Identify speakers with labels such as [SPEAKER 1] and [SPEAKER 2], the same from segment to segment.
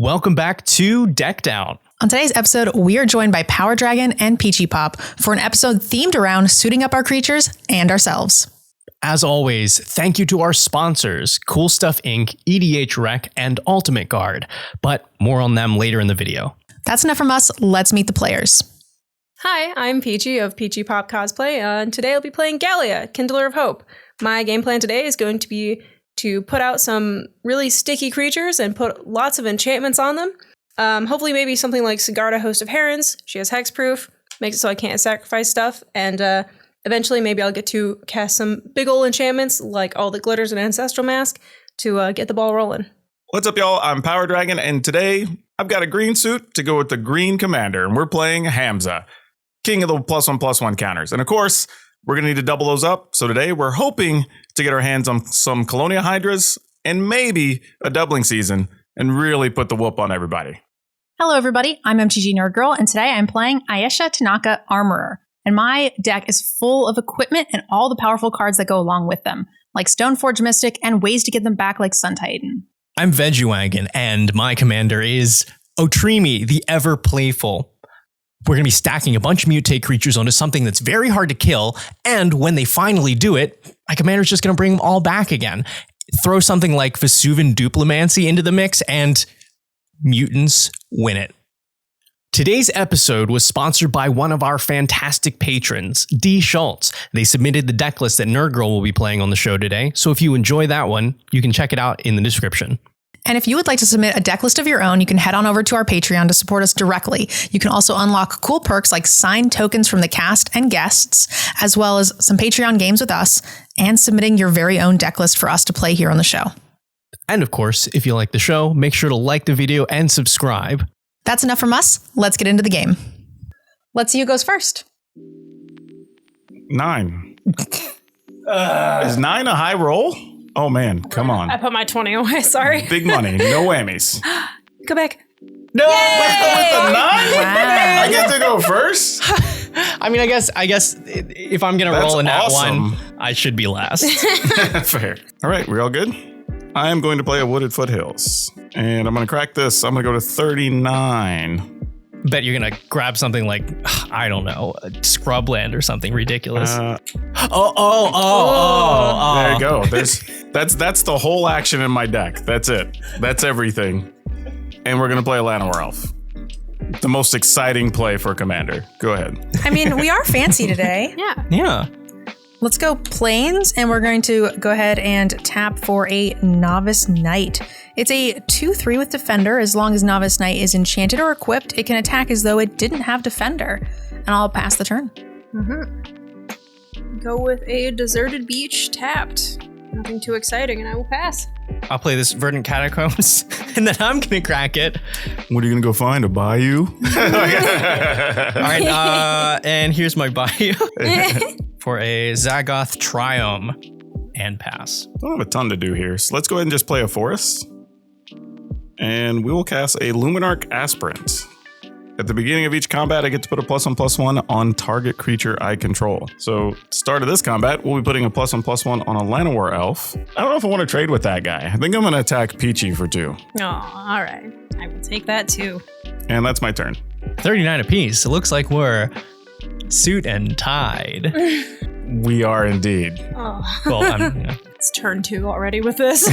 [SPEAKER 1] Welcome back to Deck Down.
[SPEAKER 2] On today's episode, we are joined by PowrDragn and Peachypop for an episode themed around suiting up our creatures and ourselves.
[SPEAKER 1] As always, thank you to our sponsors, Coolstuffinc, EDHRec, and Ultimate Guard, but more on them later in the video.
[SPEAKER 2] That's enough from us. Let's meet the players.
[SPEAKER 3] Hi, I'm Peachy of Peachypop Cosplay, and today I'll be playing Gallia, Kindler of Hope. My game plan today is going to be to put out some really sticky creatures and put lots of enchantments on them. Hopefully maybe something like Sigarda, Host of Herons. She has hexproof, makes it so I can't sacrifice stuff, and eventually maybe I'll get to cast some big ol' enchantments like all the glitters and Ancestral Mask to get the ball rolling.
[SPEAKER 4] What's up, y'all? I'm PowrDragn, and today I've got a green suit to go with the green commander, and we're playing Hamza, king of the +1/+1 counters. And of course, we're going to need to double those up. So today we're hoping to get our hands on some Colonia Hydras and maybe a doubling season and really put the whoop on everybody.
[SPEAKER 5] Hello, everybody. I'm MTGNerdGirl, and today I'm playing Ayesha Tanaka Armorer. And my deck is full of equipment and all the powerful cards that go along with them, like Stoneforge Mystic and ways to get them back like Sun Titan.
[SPEAKER 1] I'm Veggiewagonyee, and my commander is Otrimi, the ever playful. We're going to be stacking a bunch of mutate creatures onto something that's very hard to kill, and when they finally do it, my commander's just going to bring them all back again. Throw something like Vesuvan Duplimancy into the mix, and mutants win it. Today's episode was sponsored by one of our fantastic patrons, D. Schultz. They submitted the deck list that NerdGirl will be playing on the show today, so if you enjoy that one, you can check it out in the description.
[SPEAKER 2] And if you would like to submit a deck list of your own, you can head on over to our Patreon to support us directly. You can also unlock cool perks like signed tokens from the cast and guests, as well as some Patreon games with us, and submitting your very own deck list for us to play here on the show.
[SPEAKER 1] And of course, if you like the show, make sure to like the video and subscribe.
[SPEAKER 2] That's enough from us. Let's get into the game. Let's see who goes first.
[SPEAKER 4] 9. Is 9 a high roll? Oh man, come on.
[SPEAKER 3] I put my 20 away, sorry.
[SPEAKER 4] Big money, no whammies.
[SPEAKER 3] Go back.
[SPEAKER 4] No, with the 9?
[SPEAKER 2] Wow.
[SPEAKER 4] I get to go first?
[SPEAKER 1] I mean, I guess if I'm going to roll in that
[SPEAKER 4] awesome.
[SPEAKER 1] one, I should be last.
[SPEAKER 4] Fair. All right, we all good? I am going to play a Wooded Foothills, and I'm going to crack this. I'm going to go to 39.
[SPEAKER 1] Bet you're going to grab something like, I don't know, Scrubland or something ridiculous.
[SPEAKER 4] There
[SPEAKER 1] There
[SPEAKER 4] you go. That's the whole action in my deck. That's it. That's everything. And we're going to play a Llanowar Elf. The most exciting play for a commander. Go ahead.
[SPEAKER 2] I mean, we are fancy today.
[SPEAKER 1] Yeah.
[SPEAKER 2] Let's go Plains, and we're going to go ahead and tap for a Novice Knight. It's a 2/3 with Defender. As long as Novice Knight is enchanted or equipped, it can attack as though it didn't have Defender. And I'll pass the turn.
[SPEAKER 3] Go with a Deserted Beach tapped. Nothing too exciting, and I will pass.
[SPEAKER 1] I'll play this Verdant Catacombs, and then I'm going to crack it.
[SPEAKER 4] What are you going to go find? A bayou?
[SPEAKER 1] All right, and here's my bayou for a Zagoth Triome and pass.
[SPEAKER 4] I don't have a ton to do here, so let's go ahead and just play a Forest. And we will cast a Luminarch Aspirant. At the beginning of each combat, I get to put a +1/+1 on target creature I control. So, start of this combat, we'll be putting a +1/+1 on a Llanowar Elf. I don't know if I want to trade with that guy. I think I'm going to attack Peachy for 2.
[SPEAKER 3] Oh, all right. I will take that too.
[SPEAKER 4] And that's my turn.
[SPEAKER 1] 39 apiece. It looks like we're suit and tied.
[SPEAKER 4] We are indeed.
[SPEAKER 3] Oh,
[SPEAKER 1] Well,
[SPEAKER 3] it's turn 2 already with this.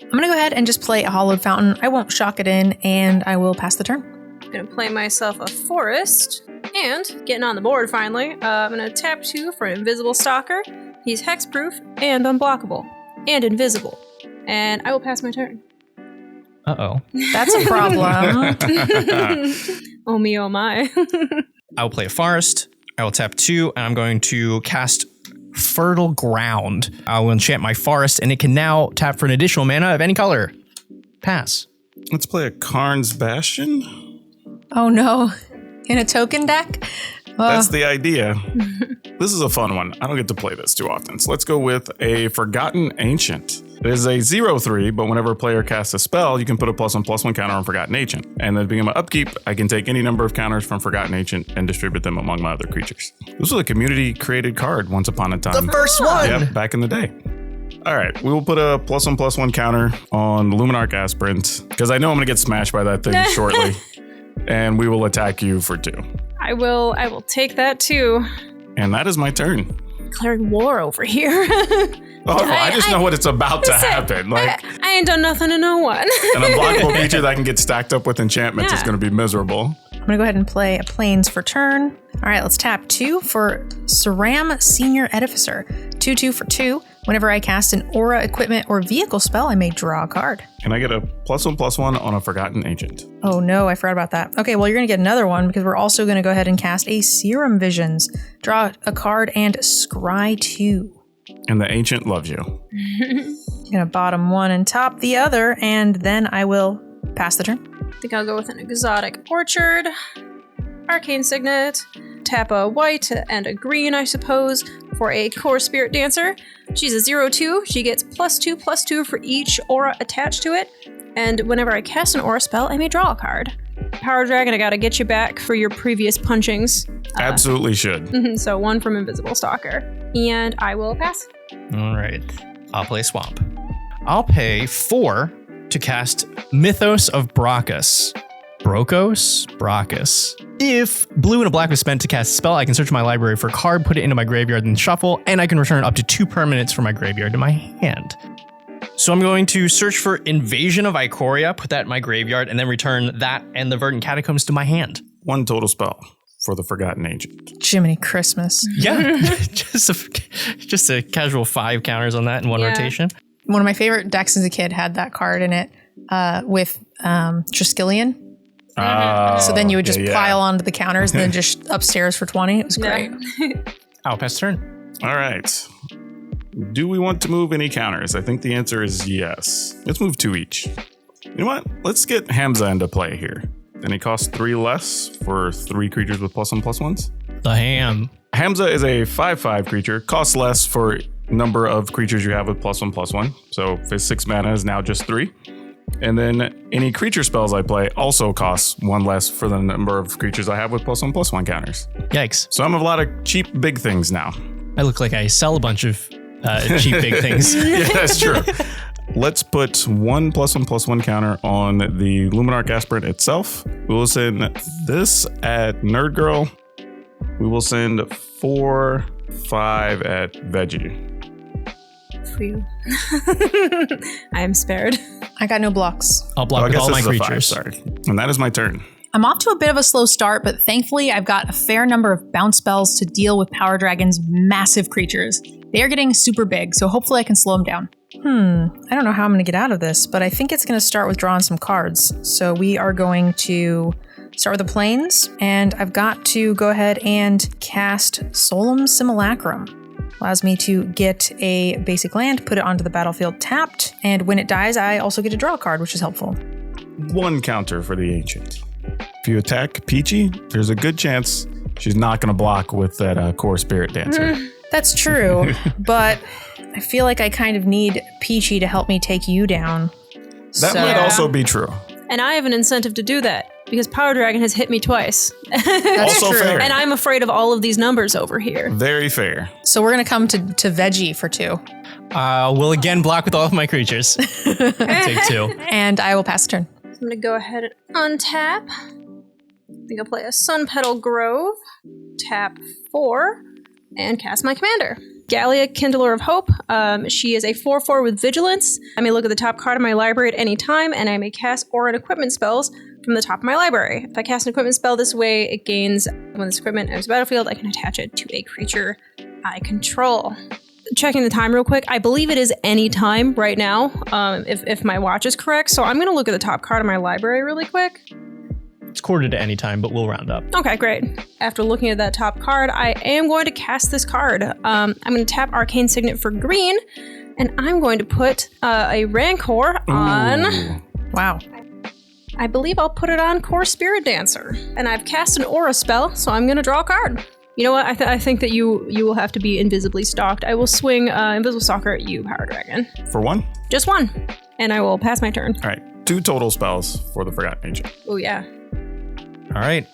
[SPEAKER 2] I'm going to go ahead and just play a Hollowed Fountain. I won't shock it in, and I will pass the turn.
[SPEAKER 3] I'm going to play myself a Forest, and getting on the board finally, I'm going to tap 2 for Invisible Stalker. He's hexproof and unblockable, and invisible. And I will pass my turn.
[SPEAKER 1] uh-oh.
[SPEAKER 2] That's a problem.
[SPEAKER 3] Oh me, oh my.
[SPEAKER 1] I will play a Forest. I will tap 2, and I'm going to cast Fertile Ground. I will enchant my Forest, and it can now tap for an additional mana of any color. Pass.
[SPEAKER 4] Let's play a Karn's Bastion.
[SPEAKER 2] Oh no. In a token deck?
[SPEAKER 4] That's the idea. This is a fun one. I don't get to play this too often. So let's go with a Forgotten Ancient. It is a 0/3, but whenever a player casts a spell, you can put a +1/+1 counter on Forgotten Ancient. And at the beginning of my upkeep, I can take any number of counters from Forgotten Ancient and distribute them among my other creatures. This was a community-created card once upon a time.
[SPEAKER 1] The first one!
[SPEAKER 4] Yep, back in the day. All right, we will put a +1/+1 counter on Luminarch Aspirant because I know I'm going to get smashed by that thing shortly. And we will attack you for 2.
[SPEAKER 3] I will take that too.
[SPEAKER 4] And that is my turn.
[SPEAKER 3] Declaring war over here.
[SPEAKER 4] I just know what it's about to happen. Like,
[SPEAKER 3] I ain't done nothing to no one.
[SPEAKER 4] an unblockable creature that can get stacked up with enchantments is
[SPEAKER 3] Yeah.
[SPEAKER 4] going to be miserable.
[SPEAKER 2] I'm going to go ahead and play a Plains for turn. All right, let's tap 2 for Saram Senior Edificer. 2/2 for 2. Whenever I cast an aura, equipment, or vehicle spell, I may draw a card.
[SPEAKER 4] Can I get a +1/+1 on a Forgotten Agent?
[SPEAKER 2] Oh no, I forgot about that. Okay, well, you're going to get another one because we're also going to go ahead and cast a Serum Visions. Draw a card and scry 2.
[SPEAKER 4] And the Ancient loves you.
[SPEAKER 2] I'm going to bottom one and top the other, and then I will pass the turn.
[SPEAKER 3] I think I'll go with an Exotic Orchard. Arcane Signet. Tap a white and a green, I suppose, for a Core Spirit Dancer. She's a 0/2. She gets +2/+2 for each aura attached to it. And whenever I cast an aura spell, I may draw a card. PowrDragn, I gotta get you back for your previous punchings.
[SPEAKER 4] Absolutely should.
[SPEAKER 3] So 1 from Invisible Stalker. And I will pass.
[SPEAKER 1] All right. I'll play Swamp. I'll pay 4 to cast Mythos of Brachus. Brachus. If blue and a black was spent to cast a spell, I can search my library for a card, put it into my graveyard, then shuffle, and I can return up to 2 permanents from my graveyard to my hand. So I'm going to search for Invasion of Ikoria, put that in my graveyard, and then return that and the Verdant Catacombs to my hand.
[SPEAKER 4] 1 total spell for the Forgotten Agent.
[SPEAKER 2] Jiminy Christmas.
[SPEAKER 1] Yeah, just a casual 5 counters on that in one
[SPEAKER 3] Yeah.
[SPEAKER 1] rotation.
[SPEAKER 2] One of my favorite decks as a kid had that card in it with Triskelion. So then you would just pile onto the counters and then just upstairs for 20. It was great.
[SPEAKER 1] I'll pass turn.
[SPEAKER 4] All right. Do we want to move any counters? I think the answer is yes. Let's move 2 each. You know what? Let's get Hamza into play here. And he costs 3 less for 3 creatures with +1/+1s.
[SPEAKER 1] The ham.
[SPEAKER 4] Hamza is a 5/5 creature, costs less for number of creatures you have with +1/+1. So if his 6 mana is now just 3. And then any creature spells I play also costs 1 less for the number of creatures I have with +1/+1 counters.
[SPEAKER 1] Yikes.
[SPEAKER 4] So I'm a lot of cheap big things now.
[SPEAKER 1] I look like I sell a bunch of cheap big things.
[SPEAKER 4] Yeah, that's true. Let's put 1 +1/+1 counter on the Luminarch Aspirant itself. We will send this at NerdGirl. We will send 4/5 at Veggie.
[SPEAKER 3] For you. I am spared.
[SPEAKER 2] I got no blocks.
[SPEAKER 1] I'll block
[SPEAKER 4] I
[SPEAKER 1] with
[SPEAKER 4] guess
[SPEAKER 1] all my
[SPEAKER 4] this is a 5,
[SPEAKER 1] creatures.
[SPEAKER 4] sorry. And that is my turn.
[SPEAKER 5] I'm off to a bit of a slow start, but thankfully I've got a fair number of bounce spells to deal with PowrDragn's massive creatures. They are getting super big, so hopefully I can slow them down.
[SPEAKER 2] I don't know how I'm going to get out of this, but I think it's going to start with drawing some cards. So we are going to start with the Plains, and I've got to go ahead and cast Solemn Simulacrum. Allows me to get a basic land, put it onto the battlefield tapped, and when it dies, I also get to draw a card, which is helpful.
[SPEAKER 4] 1 counter for the Ancient. If you attack Peachy, there's a good chance she's not going to block with that Core Spirit Dancer.
[SPEAKER 2] That's true, but I feel like I kind of need Peachy to help me take you down.
[SPEAKER 4] That might also be true.
[SPEAKER 3] And I have an incentive to do that because PowrDragn has hit me twice.
[SPEAKER 2] That's
[SPEAKER 4] Also
[SPEAKER 2] true.
[SPEAKER 4] fair.
[SPEAKER 3] And I'm afraid of all of these numbers over here.
[SPEAKER 4] Very fair.
[SPEAKER 2] So we're going to come to Veggie for 2,
[SPEAKER 1] We'll again block with all of my creatures. Take 2.
[SPEAKER 2] and I will pass the turn.
[SPEAKER 3] I'm going to go ahead and untap. I think I'll play a Sun Petal Grove, tap 4, and cast my commander. Gallia, Kindler of Hope. She is a 4/4 with Vigilance. I may look at the top card of my library at any time, and I may cast aura and equipment spells from the top of my library. If I cast an equipment spell this way, it gains, when this equipment enters the battlefield, I can attach it to a creature I control. Checking the time real quick, I believe it is any time right now, if my watch is correct. So I'm going to look at the top card of my library really quick.
[SPEAKER 1] It's quarter to any time, but we'll round up.
[SPEAKER 3] Okay, great. After looking at that top card, I am going to cast this card. I'm going to tap Arcane Signet for green, and I'm going to put a Rancor on...
[SPEAKER 4] Ooh.
[SPEAKER 2] Wow.
[SPEAKER 3] I believe I'll put it on Core Spirit Dancer. And I've cast an aura spell, so I'm going to draw a card. You know what? I think that you will have to be invisibly stalked. I will swing Invisible Stalker at you, PowrDragn.
[SPEAKER 4] For 1?
[SPEAKER 3] Just 1. And I will pass my turn.
[SPEAKER 4] All right. 2 total spells for the Forgotten Ancient.
[SPEAKER 3] Oh, yeah.
[SPEAKER 1] All right.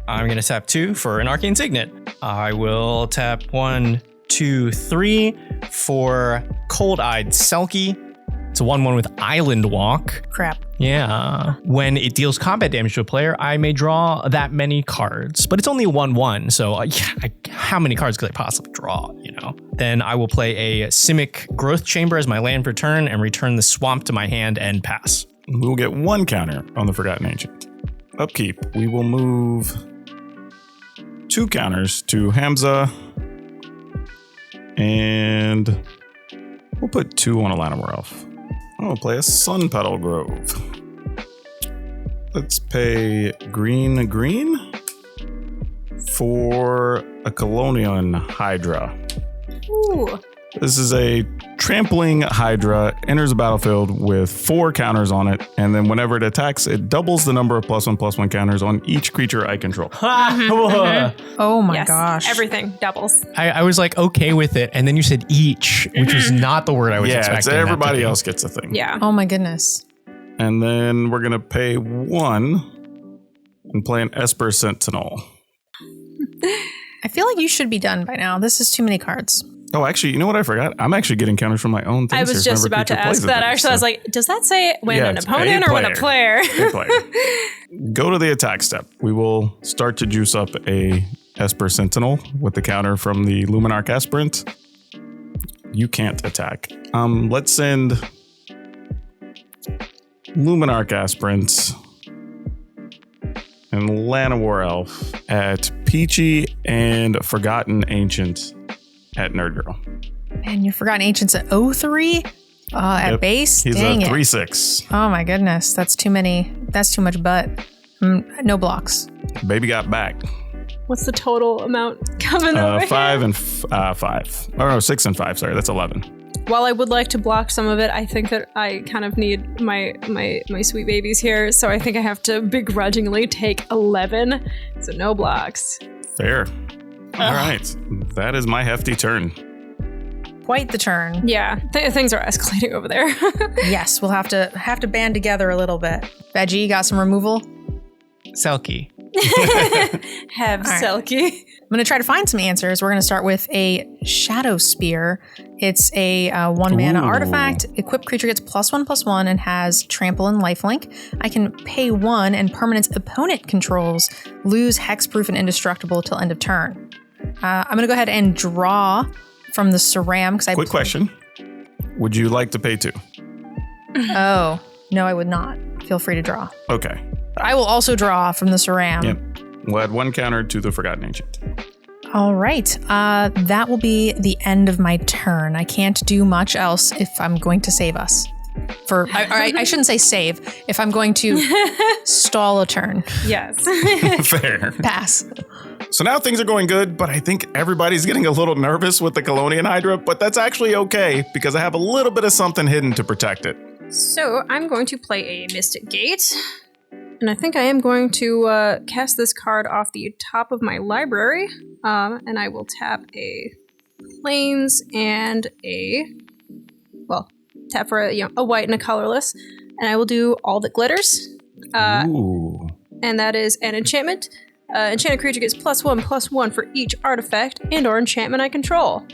[SPEAKER 1] I'm going to tap 2 for an Arcane Signet. I will tap 1 2, 3 for Cold-Eyed Selkie. It's a 1/1 with Island Walk.
[SPEAKER 2] Crap.
[SPEAKER 1] Yeah. When it deals combat damage to a player, I may draw that many cards. But it's only a 1/1, so how many cards could I possibly draw, you know? Then I will play a Simic Growth Chamber as my land per turn and return the swamp to my hand and pass.
[SPEAKER 4] We will get 1 counter on the Forgotten Ancient. Upkeep, we will move 2 counters to Hamza. And we'll put 2 on a Llanowar Elf. I'll play a Sun Petal Grove. Let's pay green for a Colonian Hydra.
[SPEAKER 3] Ooh.
[SPEAKER 4] This is a trampling Hydra, enters the battlefield with 4 counters on it, and then whenever it attacks, it doubles the number of +1/+1 counters on each creature I control.
[SPEAKER 2] Oh my
[SPEAKER 3] Yes,
[SPEAKER 2] gosh.
[SPEAKER 3] everything doubles.
[SPEAKER 1] I was like, okay with it. And then you said each, which is not the word I was
[SPEAKER 4] Yeah,
[SPEAKER 1] expecting.
[SPEAKER 4] it's
[SPEAKER 1] that to
[SPEAKER 4] everybody
[SPEAKER 1] be.
[SPEAKER 4] else gets a thing.
[SPEAKER 3] Yeah.
[SPEAKER 2] Oh my goodness.
[SPEAKER 4] And then we're going to pay 1 and play an Esper Sentinel.
[SPEAKER 2] I feel like you should be done by now. This is too many cards.
[SPEAKER 4] Oh, actually, you know what I forgot? I'm actually getting counters from my own things.
[SPEAKER 3] I was
[SPEAKER 4] here
[SPEAKER 3] just
[SPEAKER 4] whenever
[SPEAKER 3] about to
[SPEAKER 4] creature plays
[SPEAKER 3] ask
[SPEAKER 4] a
[SPEAKER 3] that.
[SPEAKER 4] thing,
[SPEAKER 3] Actually, I was
[SPEAKER 4] so-
[SPEAKER 3] like, does that say when
[SPEAKER 4] Yeah,
[SPEAKER 3] an
[SPEAKER 4] it's
[SPEAKER 3] opponent
[SPEAKER 4] a
[SPEAKER 3] or when a player?
[SPEAKER 4] A player. Go to the attack step. We will start to juice up a Esper Sentinel with the counter from the Luminarch Aspirant. You can't attack. Let's send Luminarch Aspirant and Llanowar Elf at Peachy and Forgotten Ancient at NerdGirl.
[SPEAKER 2] Man, you forgotten Ancients at 03? At
[SPEAKER 4] Yep.
[SPEAKER 2] base?
[SPEAKER 4] He's
[SPEAKER 2] Dang
[SPEAKER 4] a
[SPEAKER 2] it.
[SPEAKER 4] 3/6.
[SPEAKER 2] Oh my goodness. That's too many. That's too much butt. No blocks.
[SPEAKER 4] Baby got back.
[SPEAKER 3] What's the total amount coming over
[SPEAKER 4] 5
[SPEAKER 3] here?
[SPEAKER 4] and 5. Oh, no, 6 and 5. Sorry, that's 11.
[SPEAKER 3] While I would like to block some of it, I think that I kind of need my sweet babies here, so I think I have to begrudgingly take 11. So no blocks.
[SPEAKER 4] Fair. All right. That is my hefty turn.
[SPEAKER 2] Quite the turn.
[SPEAKER 3] Yeah, things are escalating over there.
[SPEAKER 2] Yes, we'll have to band together a little bit. Veggie, you got some removal?
[SPEAKER 1] Selkie.
[SPEAKER 3] Have
[SPEAKER 2] All right.
[SPEAKER 3] Selkie.
[SPEAKER 2] I'm going to try to find some answers. We're going to start with a Shadow Spear. It's a 1 mana
[SPEAKER 4] Ooh.
[SPEAKER 2] artifact. Equipped creature gets +1/+1 and has trample and lifelink. I can pay 1 and permanent's opponent controls lose hexproof and indestructible till end of turn. I'm going to go ahead and draw from the Saram.
[SPEAKER 4] Quick question. Would you like to pay 2?
[SPEAKER 2] Oh, no, I would not. Feel free to draw.
[SPEAKER 4] Okay.
[SPEAKER 2] But I will also draw from the Saram.
[SPEAKER 4] Yep. We'll add 1 counter to the Forgotten Ancient.
[SPEAKER 2] All right. That will be the end of my turn. I can't do much else if I'm going to save us. I shouldn't say save. If I'm going to stall a turn.
[SPEAKER 3] Yes.
[SPEAKER 4] Fair.
[SPEAKER 2] Pass.
[SPEAKER 4] So now things are going good, but I think everybody's getting a little nervous with the Colonian Hydra, but that's actually okay because I have a little bit of something hidden to protect it.
[SPEAKER 3] So I'm going to play a Mystic Gate. And I think I am going to cast this card off the top of my library. And I will tap a Plains and tap for a white and a colorless. And I will do All That Glitters.
[SPEAKER 4] Ooh.
[SPEAKER 3] And that is an enchantment. Enchanted creature gets +1/+1 for each artifact and or enchantment I control.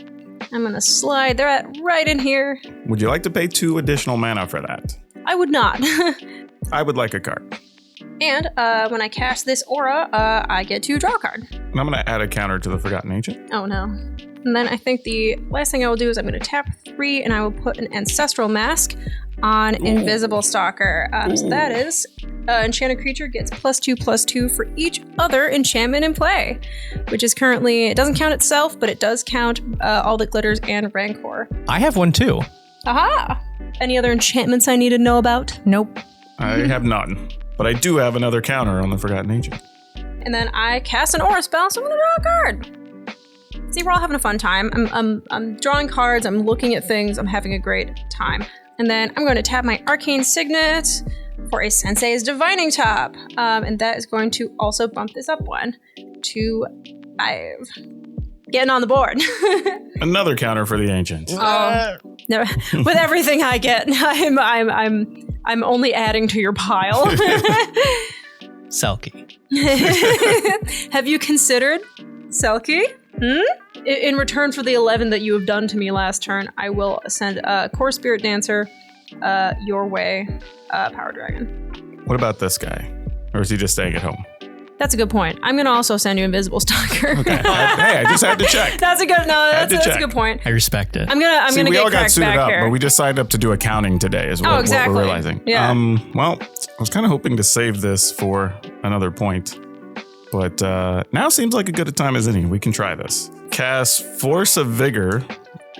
[SPEAKER 3] I'm going to slide that right in here.
[SPEAKER 4] Would you like to pay 2 additional mana for that?
[SPEAKER 3] I would not.
[SPEAKER 4] I would like a card.
[SPEAKER 3] And when I cast this aura, I get to draw a card.
[SPEAKER 4] And I'm going to add a counter to the Forgotten Ancient.
[SPEAKER 3] Oh no. And then I think the last thing I will do is I'm going to tap 3 and I will put an Ancestral Mask on Invisible Stalker. So that is enchanted creature gets +2/+2 for each other enchantment in play, which is currently, it doesn't count itself, but it does count All That Glitters and Rancor.
[SPEAKER 1] I have one too.
[SPEAKER 3] Aha! Any other enchantments I need to know about?
[SPEAKER 2] Nope.
[SPEAKER 4] I have none, but I do have another counter on the Forgotten Ancient.
[SPEAKER 3] And then I cast an aura spell, so I'm gonna draw a card. See, we're all having a fun time. I'm drawing cards, I'm looking at things, I'm having a great time. And then I'm going to tap my Arcane Signet for a Sensei's Divining Top. And that is going to also bump this up 1 to 5. Getting on the board.
[SPEAKER 4] Another counter for the Ancient.
[SPEAKER 3] No, with everything I get, I'm only adding to your pile.
[SPEAKER 1] Selkie.
[SPEAKER 3] Have you considered Selkie? in return for the 11 that you have done to me last turn, I will send a Core Spirit Dancer your way, PowrDragn.
[SPEAKER 4] What about this guy? Or is he just staying at home?
[SPEAKER 3] That's a good point. I'm going to also send you Invisible Stalker.
[SPEAKER 4] Okay. Hey, I just had to check.
[SPEAKER 3] That's a good point.
[SPEAKER 1] I respect it.
[SPEAKER 3] I'm gonna
[SPEAKER 4] we
[SPEAKER 3] get
[SPEAKER 4] all got
[SPEAKER 3] cracked
[SPEAKER 4] suited
[SPEAKER 3] back
[SPEAKER 4] up,
[SPEAKER 3] here.
[SPEAKER 4] but we decided up to do accounting today is what
[SPEAKER 3] exactly.
[SPEAKER 4] we're realizing.
[SPEAKER 3] Yeah.
[SPEAKER 4] Well, I was kind of hoping to save this for another point, but now seems like a good a time as any. We can try this. Cast Force of Vigor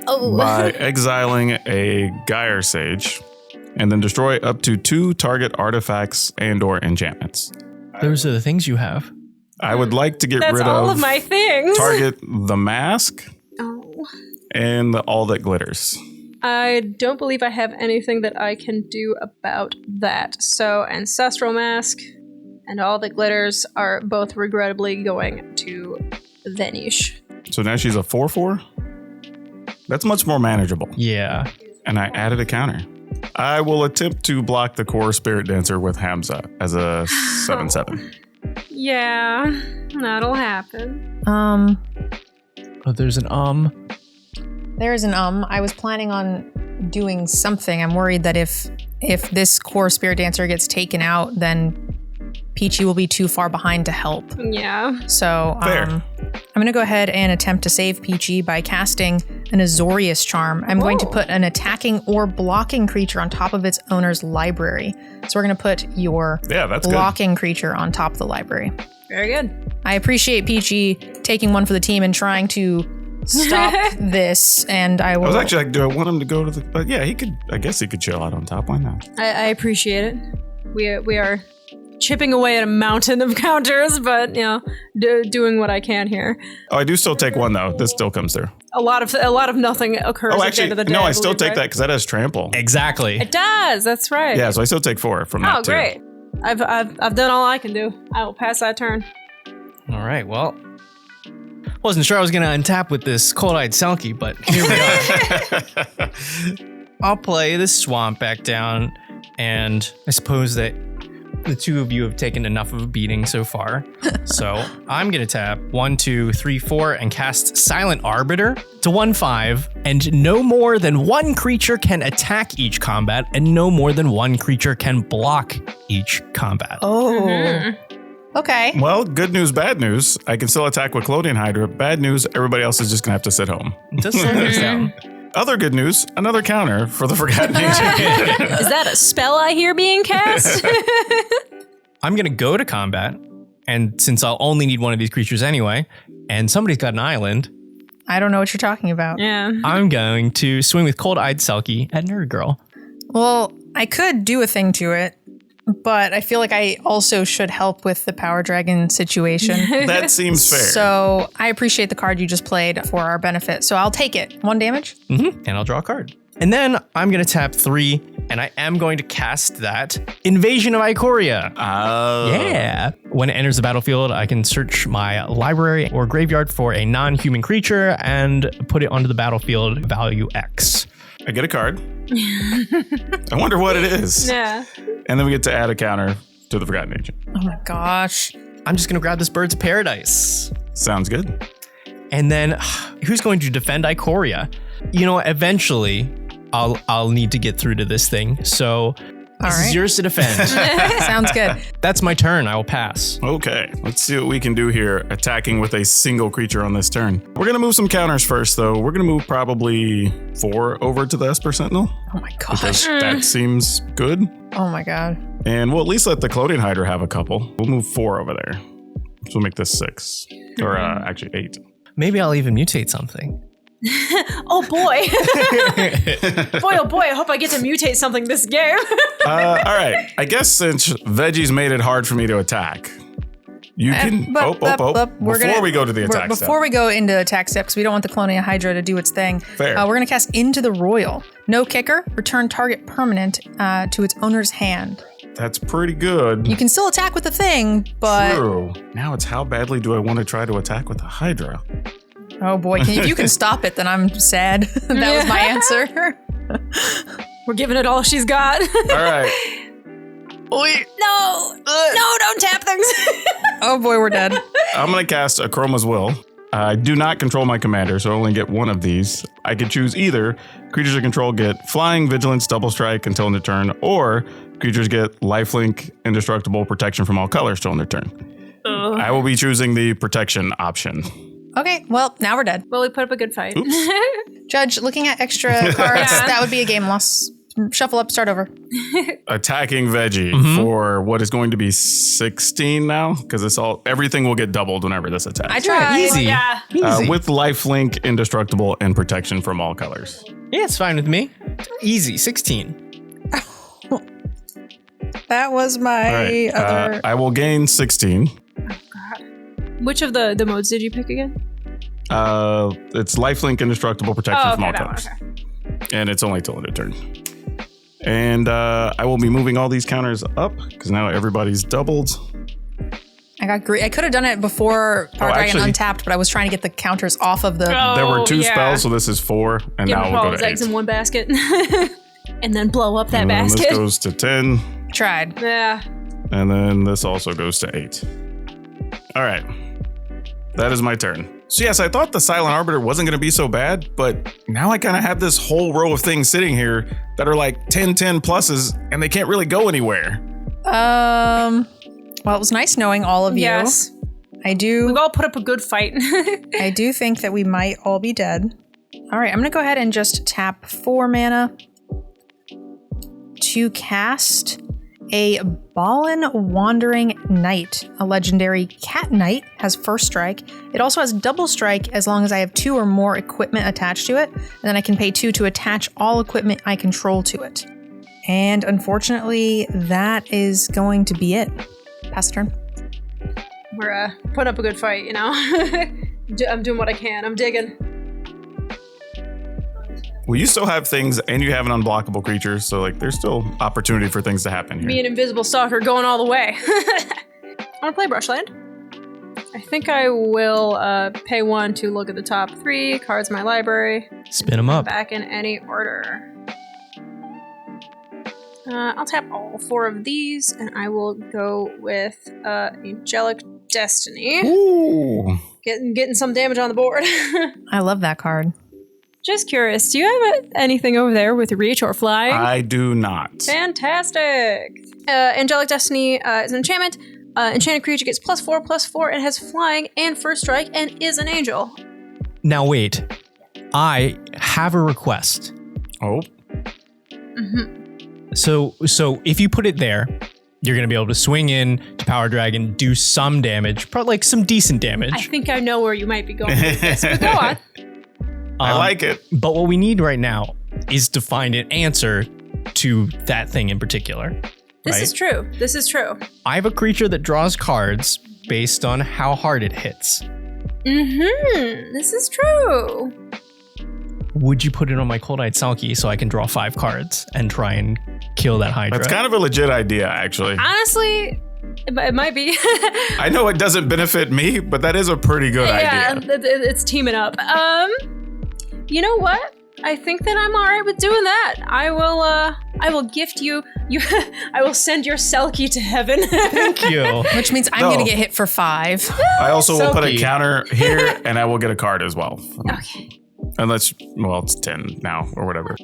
[SPEAKER 4] by exiling a Gyre Sage, and then destroy up to 2 target artifacts and/or enchantments.
[SPEAKER 1] Those are the things you have.
[SPEAKER 4] I would like to get
[SPEAKER 3] That's
[SPEAKER 4] rid
[SPEAKER 3] all
[SPEAKER 4] of
[SPEAKER 3] of my things.
[SPEAKER 4] target the mask
[SPEAKER 3] Oh.
[SPEAKER 4] and all that glitters.
[SPEAKER 3] I don't believe I have anything that I can do about that. So Ancestral Mask and all that glitters are both regrettably going to Vanish.
[SPEAKER 4] So now she's a 4/4. That's much more manageable.
[SPEAKER 1] Yeah.
[SPEAKER 4] And I added a counter. I will attempt to block the Core Spirit Dancer with Hamza as a 7/7.
[SPEAKER 3] Yeah, that'll happen.
[SPEAKER 1] Oh, there's an
[SPEAKER 2] There is an I was planning on doing something. I'm worried that if this Core Spirit Dancer gets taken out, then Peachy will be too far behind to help.
[SPEAKER 3] Yeah.
[SPEAKER 2] So
[SPEAKER 4] Fair.
[SPEAKER 2] I'm going to go ahead and attempt to save Peachy by casting an Azorius Charm. I'm going to put an attacking or blocking creature on top of its owner's library. So we're going to put your
[SPEAKER 4] That's
[SPEAKER 2] blocking creature on top of the library.
[SPEAKER 3] Very good.
[SPEAKER 2] I appreciate Peachy taking one for the team and trying to stop this, and I will...
[SPEAKER 4] I was actually like, do I want him to go to the... But yeah, he could... I guess he could chill out on top. Why not?
[SPEAKER 3] I appreciate it. We are chipping away at a mountain of counters, but doing what I can here.
[SPEAKER 4] Oh, I do still take one, though. This still comes through.
[SPEAKER 3] A lot of nothing occurs
[SPEAKER 4] Oh,
[SPEAKER 3] at the
[SPEAKER 4] actually,
[SPEAKER 3] end of the day.
[SPEAKER 4] no, I still
[SPEAKER 3] believe,
[SPEAKER 4] take
[SPEAKER 3] right?
[SPEAKER 4] that because that has trample.
[SPEAKER 1] exactly.
[SPEAKER 3] It does. That's right.
[SPEAKER 4] Yeah, so I still take 4 from that,
[SPEAKER 3] Oh,
[SPEAKER 4] too.
[SPEAKER 3] great. I've done all I can do. I will pass that turn.
[SPEAKER 1] All right. Well, wasn't sure I was going to untap with this Cold-Eyed Selkie, but here we are. I'll play this swamp back down, and I suppose that the two of you have taken enough of a beating so far. So I'm going to tap 1, 2, 3, 4 and cast Silent Arbiter to 1/5, and no more than one creature can attack each combat, and no more than one creature can block each combat.
[SPEAKER 2] Oh. Okay.
[SPEAKER 4] Well, good news, bad news. I can still attack with Clodian Hydra. Bad news, everybody else is just going to have to sit home.
[SPEAKER 1] Just slow things down.
[SPEAKER 4] Other good news, another counter for the Forgotten Ancient.
[SPEAKER 3] Is that a spell I hear being cast?
[SPEAKER 1] I'm going to go to combat, and since I'll only need one of these creatures anyway, and somebody's got an island,
[SPEAKER 2] I don't know what you're talking about.
[SPEAKER 3] Yeah.
[SPEAKER 1] I'm going to swing with Cold-Eyed Selkie at NerdGirl.
[SPEAKER 2] Well, I could do a thing to it, but I feel like I also should help with the PowrDragn situation.
[SPEAKER 4] That seems fair.
[SPEAKER 2] So I appreciate the card you just played for our benefit. So I'll take it. 1 damage.
[SPEAKER 1] And I'll draw a card. And then I'm going to tap 3, and I am going to cast that Invasion of Ikoria. Yeah. When it enters the battlefield, I can search my library or graveyard for a non-human creature and put it onto the battlefield, value X.
[SPEAKER 4] I get a card. I wonder what it is.
[SPEAKER 3] Yeah.
[SPEAKER 4] And then we get to add a counter to the Forgotten Ancient.
[SPEAKER 2] Oh my gosh.
[SPEAKER 1] I'm just going to grab this Birds of Paradise.
[SPEAKER 4] Sounds good.
[SPEAKER 1] And then who's going to defend Ikoria? You know, eventually I'll need to get through to this thing. So this is yours to defend.
[SPEAKER 2] Sounds good.
[SPEAKER 1] That's my turn. I will pass.
[SPEAKER 4] Okay, let's see what we can do here, attacking with a single creature on this turn. We're going to move some counters first, though. We're going to move probably 4 over to the Esper Sentinel,
[SPEAKER 2] Oh my gosh.
[SPEAKER 4] because that seems good.
[SPEAKER 2] Oh my god.
[SPEAKER 4] And we'll at least let the Clodian Hydra have a couple. We'll move 4 over there. So we'll make this 6. Or actually 8.
[SPEAKER 1] Maybe I'll even mutate something.
[SPEAKER 3] Oh boy. Boy, oh boy, I hope I get to mutate something this game.
[SPEAKER 4] All right, I guess since Veggie's made it hard for me to attack, you can... Before we go to the attack step.
[SPEAKER 2] Before we go into attack steps, we don't want the Colonia Hydra to do its thing.
[SPEAKER 4] Fair.
[SPEAKER 2] We're going to cast Into the Royal. No kicker. Return target permanent to its owner's hand.
[SPEAKER 4] That's pretty good.
[SPEAKER 2] You can still attack with the thing, but...
[SPEAKER 4] True. Now it's how badly do I want to try to attack with the Hydra?
[SPEAKER 2] Oh boy, if you can stop it, then I'm sad. That was my answer.
[SPEAKER 3] We're giving it all she's got.
[SPEAKER 4] All right.
[SPEAKER 3] No, don't tap things.
[SPEAKER 2] Oh boy, we're dead.
[SPEAKER 4] I'm going to cast Chroma's Will. I do not control my commander, so I only get one of these. I could choose either creatures I control get flying, vigilance, double strike until end of turn, or creatures get lifelink, indestructible, protection from all colors till end of turn.
[SPEAKER 3] Ugh.
[SPEAKER 4] I will be choosing the protection option.
[SPEAKER 2] Okay, well, now we're dead.
[SPEAKER 3] Well, we put up a good fight.
[SPEAKER 2] Judge, looking at extra cards, that would be a game loss. Shuffle up, start over.
[SPEAKER 4] Attacking Veggie for what is going to be 16 now, because everything will get doubled whenever this attacks.
[SPEAKER 2] I tried.
[SPEAKER 1] Easy.
[SPEAKER 3] Yeah.
[SPEAKER 1] Easy.
[SPEAKER 4] With lifelink, indestructible, and protection from all colors.
[SPEAKER 1] Yeah, it's fine with me. Easy. 16.
[SPEAKER 2] That was my
[SPEAKER 4] All right.
[SPEAKER 2] other...
[SPEAKER 4] I will gain 16.
[SPEAKER 3] Which of the modes did you pick again?
[SPEAKER 4] It's lifelink, indestructible, protection from all
[SPEAKER 3] that
[SPEAKER 4] colors.
[SPEAKER 3] one, okay.
[SPEAKER 4] And it's only till end of turn. And I will be moving all these counters up because now everybody's doubled.
[SPEAKER 2] I got greedy. I could have done it before PowrDragn
[SPEAKER 4] actually-
[SPEAKER 2] untapped, but I was trying to get the counters off of the...
[SPEAKER 4] There were 2
[SPEAKER 3] yeah.
[SPEAKER 4] spells, so this is 4, and
[SPEAKER 3] Give
[SPEAKER 4] now
[SPEAKER 3] him
[SPEAKER 4] we'll
[SPEAKER 3] all
[SPEAKER 4] go
[SPEAKER 3] his
[SPEAKER 4] to 8.
[SPEAKER 3] eggs in one basket. And then blow up that
[SPEAKER 4] And then
[SPEAKER 3] basket.
[SPEAKER 4] this goes to 10,
[SPEAKER 2] Tried.
[SPEAKER 3] Yeah.
[SPEAKER 4] and then this also goes to 8. All right. That is my turn. So yes, I thought the Silent Arbiter wasn't going to be so bad, but now I kind of have this whole row of things sitting here that are like 10/10 pluses, and they can't really go anywhere.
[SPEAKER 2] Well, it was nice knowing all of you.
[SPEAKER 3] Yes. We've all put up a good fight.
[SPEAKER 2] I do think that we might all be dead. All right, I'm going to go ahead and just tap 4 mana to cast a Ballin Wandering Knight. A legendary cat knight has first strike. It also has double strike as long as I have 2 or more equipment attached to it. And then I can pay 2 to attach all equipment I control to it. And unfortunately, that is going to be it. Pass the turn.
[SPEAKER 3] We're putting up a good fight, you know? I'm doing what I can. I'm digging.
[SPEAKER 4] Well, you still have things, and you have an unblockable creature, so like there's still opportunity for things to happen here.
[SPEAKER 3] Me and Invisible Stalker going all the way. I want to play Brushland. I think I will pay 1 to look at the top 3 cards in my library.
[SPEAKER 1] Spin them up.
[SPEAKER 3] Back in any order. I'll tap all 4 of these, and I will go with Angelic Destiny.
[SPEAKER 4] Ooh.
[SPEAKER 3] Getting some damage on the board.
[SPEAKER 2] I love that card.
[SPEAKER 3] Just curious, do you have anything over there with reach or flying?
[SPEAKER 4] I do not.
[SPEAKER 3] Fantastic! Angelic Destiny is an enchantment. Enchanted creature gets +4/+4 and has flying and first strike and is an angel.
[SPEAKER 1] Now wait. I have a request.
[SPEAKER 4] Oh.
[SPEAKER 1] So if you put it there, you're going to be able to swing in to PowrDragn, do some damage, probably like some decent damage.
[SPEAKER 3] I think I know where you might be going with this, but go on.
[SPEAKER 4] I like it.
[SPEAKER 1] But what we need right now is to find an answer to that thing in particular.
[SPEAKER 3] This
[SPEAKER 1] right?
[SPEAKER 3] is true. This is true.
[SPEAKER 1] I have a creature that draws cards based on how hard it hits.
[SPEAKER 3] This is true.
[SPEAKER 1] Would you put it on my Cold-Eyed Salky so I can draw 5 cards and try and kill that Hydra?
[SPEAKER 4] That's kind of a legit idea, actually.
[SPEAKER 3] Honestly, it might be.
[SPEAKER 4] I know it doesn't benefit me, but that is a pretty good
[SPEAKER 3] yeah,
[SPEAKER 4] idea.
[SPEAKER 3] it's teaming up. You know what? I think that I'm all right with doing that. I will gift you. I will send your Selkie to heaven.
[SPEAKER 1] Thank you.
[SPEAKER 2] Which means I'm
[SPEAKER 4] No.
[SPEAKER 2] going to get hit for 5.
[SPEAKER 4] I also will put a
[SPEAKER 1] Selkie.
[SPEAKER 4] counter here, and I will get a card as well.
[SPEAKER 3] Okay.
[SPEAKER 4] Unless, well, it's 10 now, or whatever.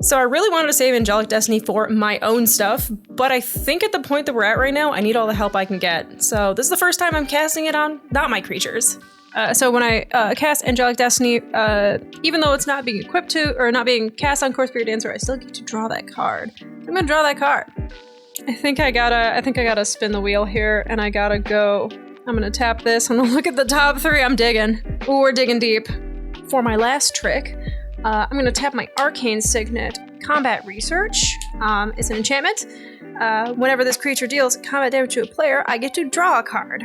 [SPEAKER 3] So I really wanted to save Angelic Destiny for my own stuff, but I think at the point that we're at right now, I need all the help I can get. So this is the first time I'm casting it on not my creatures. So when I cast Angelic Destiny, even though it's not being equipped to, or not being cast on Core Spirit Dancer, I still get to draw that card. I'm gonna draw that card. I think I gotta spin the wheel here, and I gotta go. I'm gonna tap this. I'm gonna look at the top 3. I'm digging. Ooh, we're digging deep. For my last trick, I'm gonna tap my Arcane Signet Combat Research. It's an enchantment. Whenever this creature deals combat damage to a player, I get to draw a card.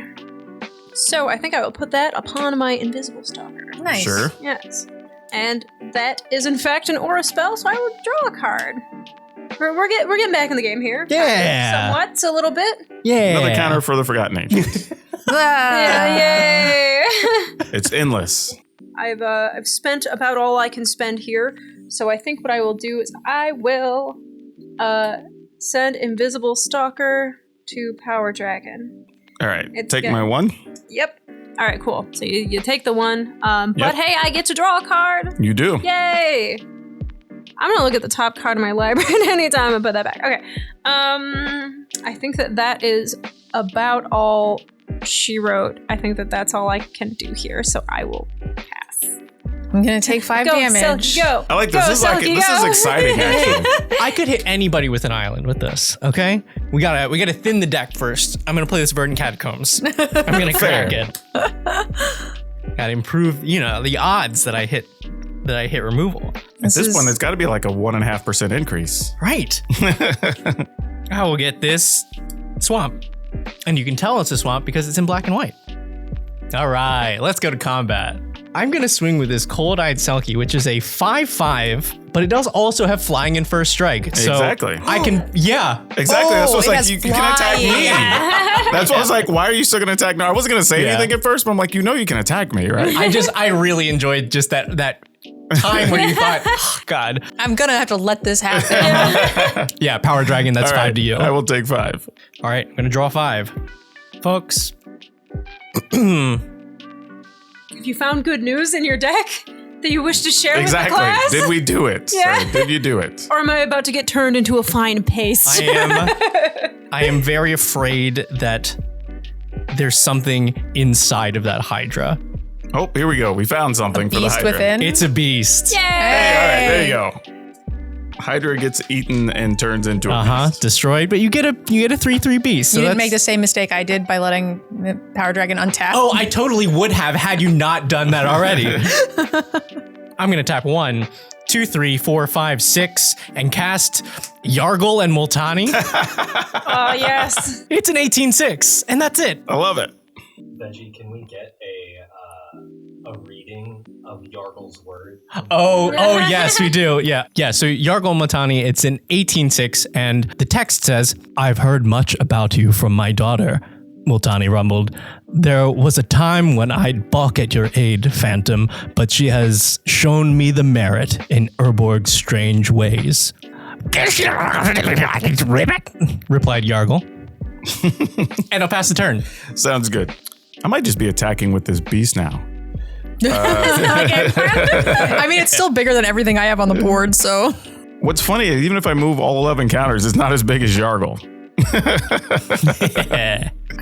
[SPEAKER 3] So I think I will put that upon my Invisible Stalker.
[SPEAKER 2] Nice.
[SPEAKER 4] Sure.
[SPEAKER 3] Yes. And that is in fact an aura spell, so I will draw a card. We're getting back in the game here.
[SPEAKER 1] Yeah.
[SPEAKER 3] Somewhat, a little bit.
[SPEAKER 1] Yeah.
[SPEAKER 4] Another counter for the Forgotten Agent.
[SPEAKER 3] Yeah, yay!
[SPEAKER 4] It's endless.
[SPEAKER 3] I've spent about all I can spend here, so I think what I will do is I will send Invisible Stalker to PowrDragn.
[SPEAKER 4] All right,
[SPEAKER 3] It's
[SPEAKER 4] take
[SPEAKER 3] good.
[SPEAKER 4] my 1.
[SPEAKER 3] Yep. All right, cool. So you take the one. But hey, I get to draw a card.
[SPEAKER 4] You do.
[SPEAKER 3] Yay! I'm going to look at the top card of my library at any time and put that back. Okay. I think that is about all she wrote. I think that's all I can do here. So I will pass.
[SPEAKER 2] I'm going to take 5 damage.
[SPEAKER 3] Silky, go.
[SPEAKER 4] I like this. This is exciting, actually.
[SPEAKER 1] I could hit anybody with an island with this. Okay, we gotta thin the deck first. I'm gonna play this Verdant Catacombs. I'm gonna crack it. Gotta improve, the odds that I hit removal.
[SPEAKER 4] At this point, it's got to be like a 1.5% increase.
[SPEAKER 1] Right. I will get this swamp, and you can tell it's a swamp because it's in black and white. All right, let's go to combat. I'm going to swing with this Cold-Eyed Selkie, which is a 5/5, but it does also have flying in first strike. So
[SPEAKER 4] Exactly.
[SPEAKER 1] I can, yeah.
[SPEAKER 4] Exactly. That's what's
[SPEAKER 2] it
[SPEAKER 4] like,
[SPEAKER 2] has
[SPEAKER 4] you can attack me. That's what I was like, why are you still going to attack? No, I wasn't going to say anything at first, but I'm like, you can attack me, right?
[SPEAKER 1] I really enjoyed just that time where you thought, oh, God.
[SPEAKER 2] I'm going to have to let this happen.
[SPEAKER 1] Yeah, PowrDragn, that's
[SPEAKER 4] All
[SPEAKER 1] 5
[SPEAKER 4] right,
[SPEAKER 1] to you.
[SPEAKER 4] I will take 5.
[SPEAKER 1] All right, I'm going to draw 5. Folks.
[SPEAKER 3] Have you found good news in your deck that you wish to share with the class?
[SPEAKER 4] Did we do it?
[SPEAKER 3] Yeah.
[SPEAKER 4] Sorry, did you do it?
[SPEAKER 3] Or am I about to get turned into a fine paste?
[SPEAKER 1] I am very afraid that there's something inside of that Hydra.
[SPEAKER 4] Oh, here we go. We found something for the
[SPEAKER 2] Beast
[SPEAKER 4] Hydra.
[SPEAKER 2] within.
[SPEAKER 1] It's a beast.
[SPEAKER 3] Yay!
[SPEAKER 4] Hey, all right, there you go. Hydra gets eaten and turns into a beast.
[SPEAKER 1] Destroyed, but you get a 3/3 beast. So
[SPEAKER 2] You didn't
[SPEAKER 1] that's-
[SPEAKER 2] make the same mistake I did by letting PowrDragn untap.
[SPEAKER 1] Oh, I totally would have had you not done that already. I'm gonna tap 1, 2, 3, 4, 5, 6, and cast Yargle and Multani.
[SPEAKER 3] Oh, yes.
[SPEAKER 1] It's an 18/6, and that's it.
[SPEAKER 4] I love it.
[SPEAKER 6] Veggie, can we get a reading of Yargle's word?
[SPEAKER 1] Oh, yes, we do. Yeah. So Yargle Multani, it's an 18/6, and the text says, "I've heard much about you from my daughter." Multani rumbled. "There was a time when I'd balk at your aid, Phantom, but she has shown me the merit in Urborg's strange ways." Replied Yargle. And I'll pass the turn.
[SPEAKER 4] Sounds good. I might just be attacking with this beast now.
[SPEAKER 2] I mean, it's still bigger than everything I have on the board, so.
[SPEAKER 4] What's funny is even if I move all 11 counters, it's not as big as Yargle.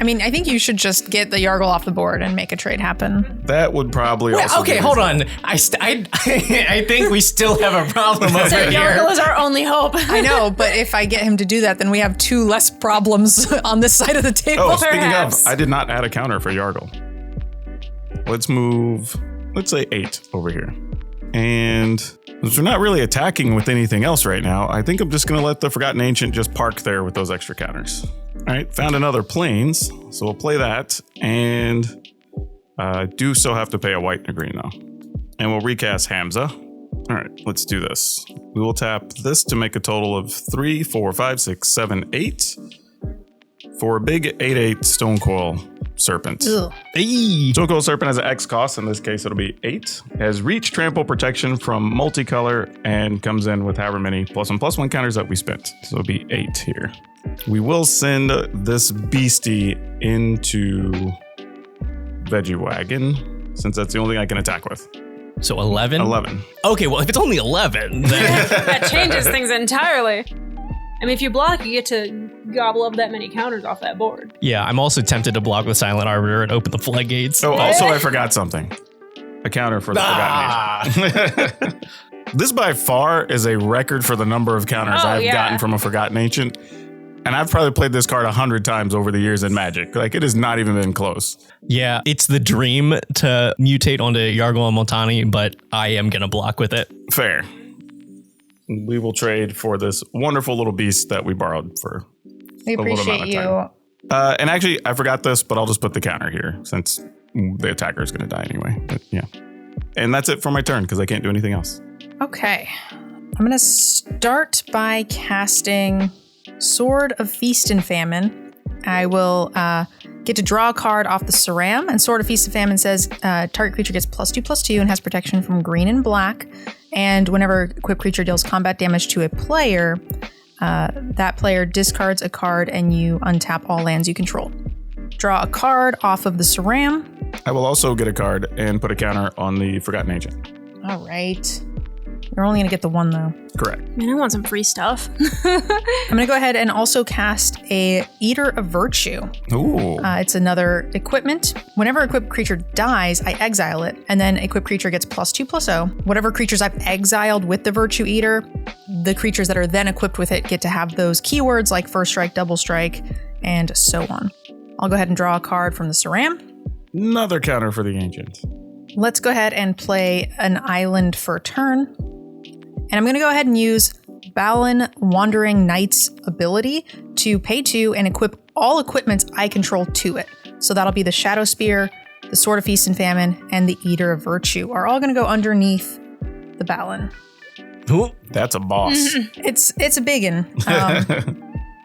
[SPEAKER 2] I mean, I think you should just get the Yargle off the board and make a trade happen.
[SPEAKER 4] That would probably also
[SPEAKER 1] Okay,
[SPEAKER 4] be
[SPEAKER 1] hold
[SPEAKER 4] reasonable.
[SPEAKER 1] on. I think we still have a problem over
[SPEAKER 3] Yargle
[SPEAKER 1] here.
[SPEAKER 3] is our only hope.
[SPEAKER 2] I know, but if I get him to do that, then we have 2 less problems on this side of the table.
[SPEAKER 4] Oh, speaking
[SPEAKER 3] perhaps.
[SPEAKER 4] of, I did not add a counter for Yargle. Let's move, let's say 8 over here. And since we're not really attacking with anything else right now, I think I'm just going to let the Forgotten Ancient just park there with those extra counters. All right, found another Plains, so we'll play that. And do still have to pay a white and a green, though. And we'll recast Hamza. All right, let's do this. We will tap this to make a total of 3, 4, 5, 6, 7, 8 for a big 8/8 Stonecoil Serpent.
[SPEAKER 2] Ugh.
[SPEAKER 1] Eee.
[SPEAKER 4] Stonecoil Serpent has an X cost. In this case, it'll be 8. Has reach, trample, protection from multicolor, and comes in with however many +1/+1 counters that we spent. So it'll be 8 here. We will send this beastie into Veggiewagonyee, since that's the only thing I can attack with.
[SPEAKER 1] So 11?
[SPEAKER 4] 11.
[SPEAKER 1] Okay, well, if it's only 11, then
[SPEAKER 3] That changes things entirely. I mean, if you block, you get to gobble up that many counters off that board.
[SPEAKER 1] yeah, I'm also tempted to block with Silent Arbiter and open the floodgates.
[SPEAKER 4] Oh, also, I forgot something. A counter for the Forgotten Ancient. This by far is a record for the number of counters I've gotten from a Forgotten Ancient. And I've probably played this card 100 times over the years in Magic. Like, it has not even been close.
[SPEAKER 1] Yeah, it's the dream to mutate onto Yargle and Multani, but I am going to block with it.
[SPEAKER 4] Fair. We will trade for this wonderful little beast that we borrowed for
[SPEAKER 2] We
[SPEAKER 4] a little amount
[SPEAKER 2] appreciate
[SPEAKER 4] of
[SPEAKER 2] you.
[SPEAKER 4] time. And actually, I forgot this, but I'll just put the counter here since the attacker is going to die anyway. But yeah. And that's it for my turn because I can't do anything else.
[SPEAKER 2] Okay. I'm going to start by casting Sword of Feast and Famine. I will get to draw a card off the Saram, and Sword of Feast and Famine says target creature gets +2/+2 and has protection from green and black. And whenever equipped creature deals combat damage to a player, that player discards a card and you untap all lands you control. Draw a card off of the Saram.
[SPEAKER 4] I will also get a card and put a counter on the Forgotten Ancient.
[SPEAKER 2] All right. You're only going to get the one, though.
[SPEAKER 4] Correct.
[SPEAKER 3] Man, I want some free stuff.
[SPEAKER 2] I'm going to go ahead and also cast a Eater of Virtue.
[SPEAKER 4] Ooh.
[SPEAKER 2] It's another equipment. Whenever equipped creature dies, I exile it, and then equipped creature gets +2/+0. Whatever creatures I've exiled with the Virtue Eater, the creatures that are then equipped with it get to have those keywords like First Strike, Double Strike, and so on. I'll go ahead and draw a card from the Saram.
[SPEAKER 4] Another counter for the Ancient.
[SPEAKER 2] Let's go ahead and play an island for turn. And I'm going to go ahead and use Balin Wandering Knight's ability to pay 2 and equip all equipments I control to it. So that'll be the Shadow Spear, the Sword of Feast and Famine, and the Eater of Virtue are all going to go underneath the Balin.
[SPEAKER 1] Ooh,
[SPEAKER 4] That's a boss.
[SPEAKER 2] It's a biggin.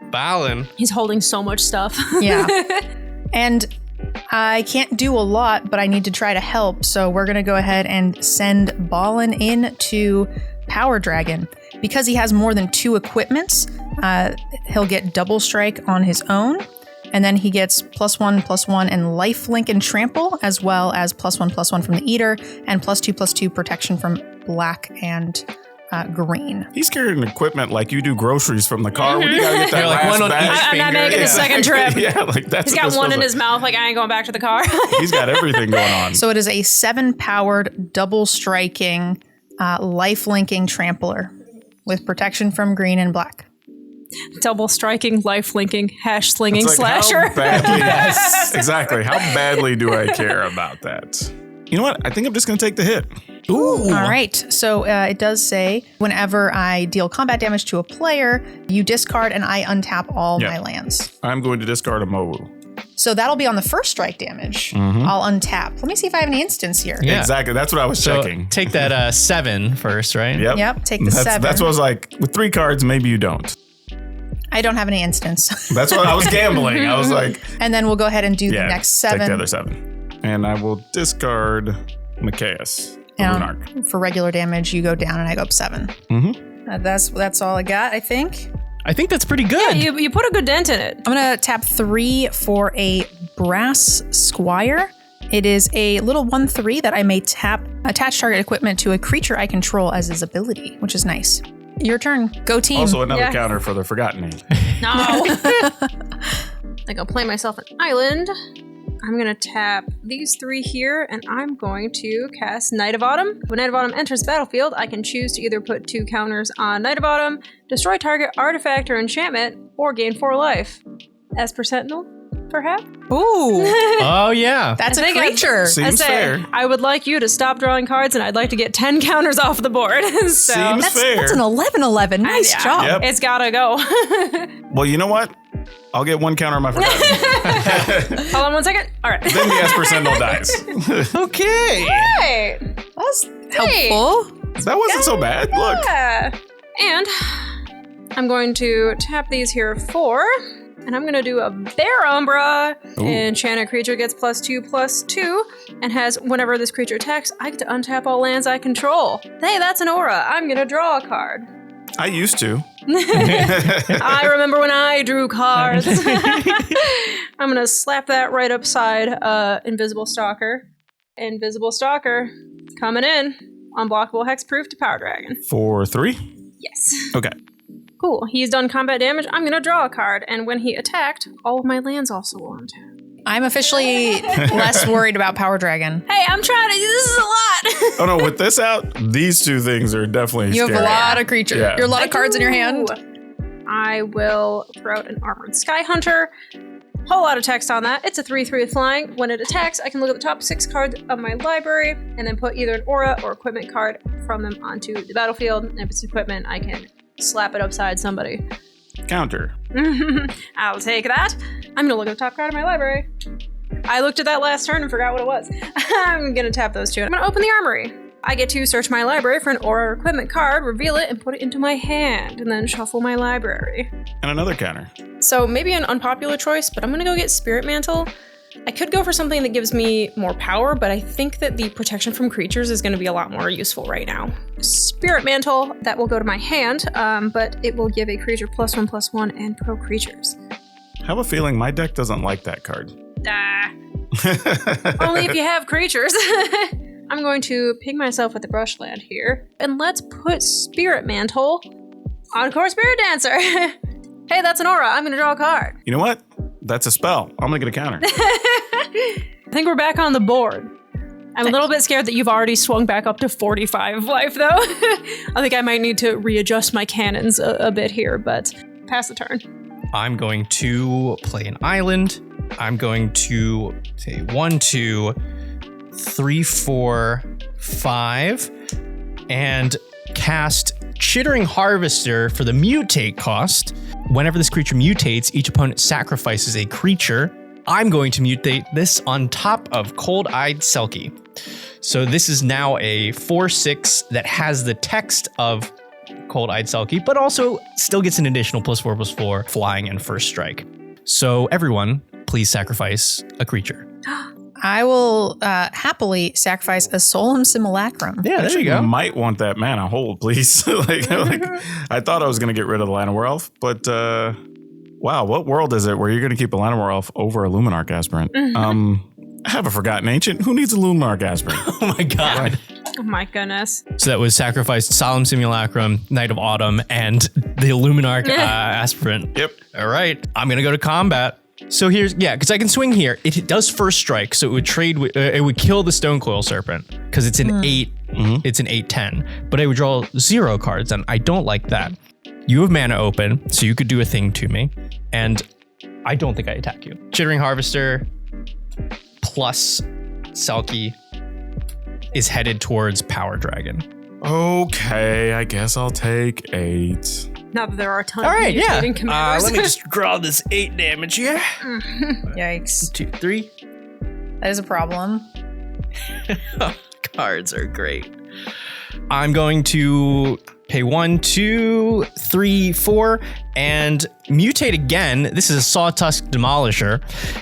[SPEAKER 1] Balin.
[SPEAKER 3] He's holding so much stuff.
[SPEAKER 2] Yeah. And I can't do a lot, but I need to try to help. So we're going to go ahead and send Balin in to PowrDragn. Because he has more than 2 equipments, he'll get Double Strike on his own. And then he gets +1/+1 and lifelink and trample, as well as +1/+1 from the Eater and +2/+2 protection from black and green.
[SPEAKER 4] He's carrying equipment like you do groceries from the car. When you gotta get that
[SPEAKER 1] You're like
[SPEAKER 4] last
[SPEAKER 1] one on
[SPEAKER 4] bag.
[SPEAKER 1] each
[SPEAKER 3] I'm not
[SPEAKER 1] finger.
[SPEAKER 3] making a second trip.
[SPEAKER 4] Yeah, like that's
[SPEAKER 3] He's
[SPEAKER 4] what
[SPEAKER 3] got
[SPEAKER 4] this
[SPEAKER 3] one in
[SPEAKER 4] feels
[SPEAKER 3] his mouth, like I ain't going back to the car.
[SPEAKER 4] like. He's got everything going on.
[SPEAKER 2] So it is a 7-powered, double striking, life linking trampler with protection from green and black.
[SPEAKER 3] Double striking, life linking, hash slinging
[SPEAKER 4] It's like,
[SPEAKER 3] slasher.
[SPEAKER 4] How badly, exactly. How badly do I care about that? You know what? I think I'm just going to take the hit.
[SPEAKER 1] Ooh.
[SPEAKER 2] All right. So it does say whenever I deal combat damage to a player, you discard and I untap all
[SPEAKER 4] Yeah.
[SPEAKER 2] my lands.
[SPEAKER 4] I'm going to discard a Mowu.
[SPEAKER 2] So that'll be on the first strike damage. I'll untap. Let me see if I have any instance here.
[SPEAKER 1] Yeah.
[SPEAKER 4] Exactly. That's what I was
[SPEAKER 1] So
[SPEAKER 4] checking.
[SPEAKER 1] take that 7 first, right?
[SPEAKER 4] Yep.
[SPEAKER 2] Yep. Take the 7.
[SPEAKER 4] That's what I was like. With 3 cards, maybe you don't.
[SPEAKER 2] I don't have any instance.
[SPEAKER 4] That's what I was gambling. I was like,
[SPEAKER 2] And then we'll go ahead and do
[SPEAKER 4] yeah,
[SPEAKER 2] the next 7.
[SPEAKER 4] take the other 7. And I will discard Machias, the
[SPEAKER 2] And
[SPEAKER 4] Lunarch.
[SPEAKER 2] for regular damage, you go down and I go up 7.
[SPEAKER 4] Mm-hmm.
[SPEAKER 2] That's all I got, I think.
[SPEAKER 1] I think that's pretty good.
[SPEAKER 3] You put a good dent in it.
[SPEAKER 2] I'm going to tap 3 for a Brass Squire. It is a little 1/3 that I may tap, attach target equipment to a creature I control as his ability, which is nice. Your turn. Go team.
[SPEAKER 4] Also another
[SPEAKER 3] Yeah.
[SPEAKER 4] counter for the Forgotten Age.
[SPEAKER 3] No. I think I'll play myself an island. I'm going to tap these 3 here, and I'm going to cast Night of Autumn. When Night of Autumn enters the battlefield, I can choose to either put 2 counters on Night of Autumn, destroy target artifact or enchantment, or gain 4 life. Esper Sentinel, perhaps?
[SPEAKER 2] Ooh,
[SPEAKER 1] Oh, yeah.
[SPEAKER 2] that's
[SPEAKER 3] I
[SPEAKER 2] a
[SPEAKER 3] think
[SPEAKER 2] creature.
[SPEAKER 4] Seems fair.
[SPEAKER 3] I would like you to stop drawing cards, and I'd like to get 10 counters off the board. So
[SPEAKER 4] Seems fair.
[SPEAKER 2] That's an 11/11. Nice
[SPEAKER 3] Yeah.
[SPEAKER 2] job.
[SPEAKER 4] Yep.
[SPEAKER 3] It's gotta go.
[SPEAKER 4] Well, you know what? I'll get 1 counter on my Forgotten Age.
[SPEAKER 3] Hold on 1 second. All right.
[SPEAKER 4] Then the Esper Sentinel dies.
[SPEAKER 1] Okay.
[SPEAKER 3] Hey.
[SPEAKER 2] That's
[SPEAKER 3] Hey.
[SPEAKER 2] helpful.
[SPEAKER 4] That wasn't so bad. Look.
[SPEAKER 3] Yeah. And I'm going to tap these here 4. And I'm going to do a Bear Umbra.
[SPEAKER 4] Ooh.
[SPEAKER 3] Enchanted creature gets +2/+2. And has, whenever this creature attacks, I get to untap all lands I control. Hey, that's an aura. I'm going to draw a card.
[SPEAKER 4] I used to.
[SPEAKER 3] I remember when I drew cards. I'm going to slap that right upside Invisible Stalker. Invisible Stalker coming in. Unblockable hexproof to PowrDragn.
[SPEAKER 4] For 3?
[SPEAKER 3] Yes.
[SPEAKER 4] Okay.
[SPEAKER 3] Cool. He's done combat damage. I'm going to draw a card. And when he attacked, all of my lands also will untap.
[SPEAKER 2] I'm officially less worried about PowrDragn.
[SPEAKER 3] Hey, I'm trying to. This is a lot.
[SPEAKER 4] Oh no, with this out, these 2 things are definitely
[SPEAKER 2] You have
[SPEAKER 4] scary.
[SPEAKER 2] a lot of creatures.
[SPEAKER 4] Yeah.
[SPEAKER 2] You're a lot of cards in your hand.
[SPEAKER 3] I will throw out an Armored Sky Hunter. Whole lot of text on that. It's a 3/3 flying. When it attacks, I can look at the top 6 cards of my library and then put either an aura or equipment card from them onto the battlefield. And if it's equipment, I can slap it upside somebody.
[SPEAKER 4] Counter.
[SPEAKER 3] I'll take that. I'm gonna look at the top card of my library. I looked at that last turn and forgot what it was. I'm gonna tap those 2. I'm gonna open the armory. I get to search my library for an aura or equipment card, reveal it, and put it into my hand, and then shuffle my library.
[SPEAKER 4] And another counter.
[SPEAKER 3] So maybe an unpopular choice, but I'm gonna go get Spirit Mantle. I could go for something that gives me more power, but I think that the protection from creatures is gonna be a lot more useful right now. Spirit Mantle, that will go to my hand, but it will give a creature +1/+1 and pro creatures.
[SPEAKER 4] I have a feeling my deck doesn't like that card.
[SPEAKER 3] Only if you have creatures. I'm going to ping myself with the brushland here. And let's put Spirit Mantle on Core Spirit Dancer. Hey, that's an aura. I'm going to draw a card.
[SPEAKER 4] You know what? That's a spell. I'm going to get a counter.
[SPEAKER 3] I think we're back on the board. I'm a little bit scared that you've already swung back up to 45 life, though. I think I might need to readjust my cannons a bit here, but pass the turn.
[SPEAKER 1] I'm going to play an island. I'm going to say 1, 2, 3, 4, 5, and cast Chittering Harvester for the mutate cost. Whenever this creature mutates, each opponent sacrifices a creature. I'm going to mutate this on top of Cold-Eyed Selkie. So this is now a 4/6 that has the text of Cold-Eyed Selkie, but also still gets an additional +4/+4 flying and first strike. So everyone, please sacrifice a creature.
[SPEAKER 2] I will happily sacrifice a Solemn Simulacrum.
[SPEAKER 1] Yeah, there you
[SPEAKER 4] You
[SPEAKER 1] go.
[SPEAKER 4] might want that mana hold, please. like, I thought I was going to get rid of the Llanowar Elf, but wow, what world is it where you're going to keep a Llanowar Elf over a Luminarch Aspirant? I have a Forgotten Ancient. Who needs a Luminarch Aspirant?
[SPEAKER 1] Oh my god.
[SPEAKER 3] Oh my goodness.
[SPEAKER 1] So that was sacrificed Solemn Simulacrum, Night of Autumn, and the Illuminarch Aspirant.
[SPEAKER 4] Yep.
[SPEAKER 1] All right, I'm going to go to combat. So here's, because I can swing here. It does first strike, so it would trade, it would kill the Stonecoil Serpent, because it's an 8, it's an 8/10. But I would draw 0 cards, and I don't like that. You have mana open, so you could do a thing to me, and I don't think I attack you. Chittering Harvester plus Selkie is headed towards PowrDragn.
[SPEAKER 4] Okay, I guess I'll take 8.
[SPEAKER 3] Not that there are a ton
[SPEAKER 1] All
[SPEAKER 3] of
[SPEAKER 1] right, yeah.
[SPEAKER 3] mutating commanders.
[SPEAKER 1] Let me just draw this 8 damage here.
[SPEAKER 2] Yikes.
[SPEAKER 1] 2, 3.
[SPEAKER 2] That is a problem.
[SPEAKER 1] Cards are great. I'm going to pay 1, 2, 3, 4, and mutate again. This is a Sawtusk Demolisher.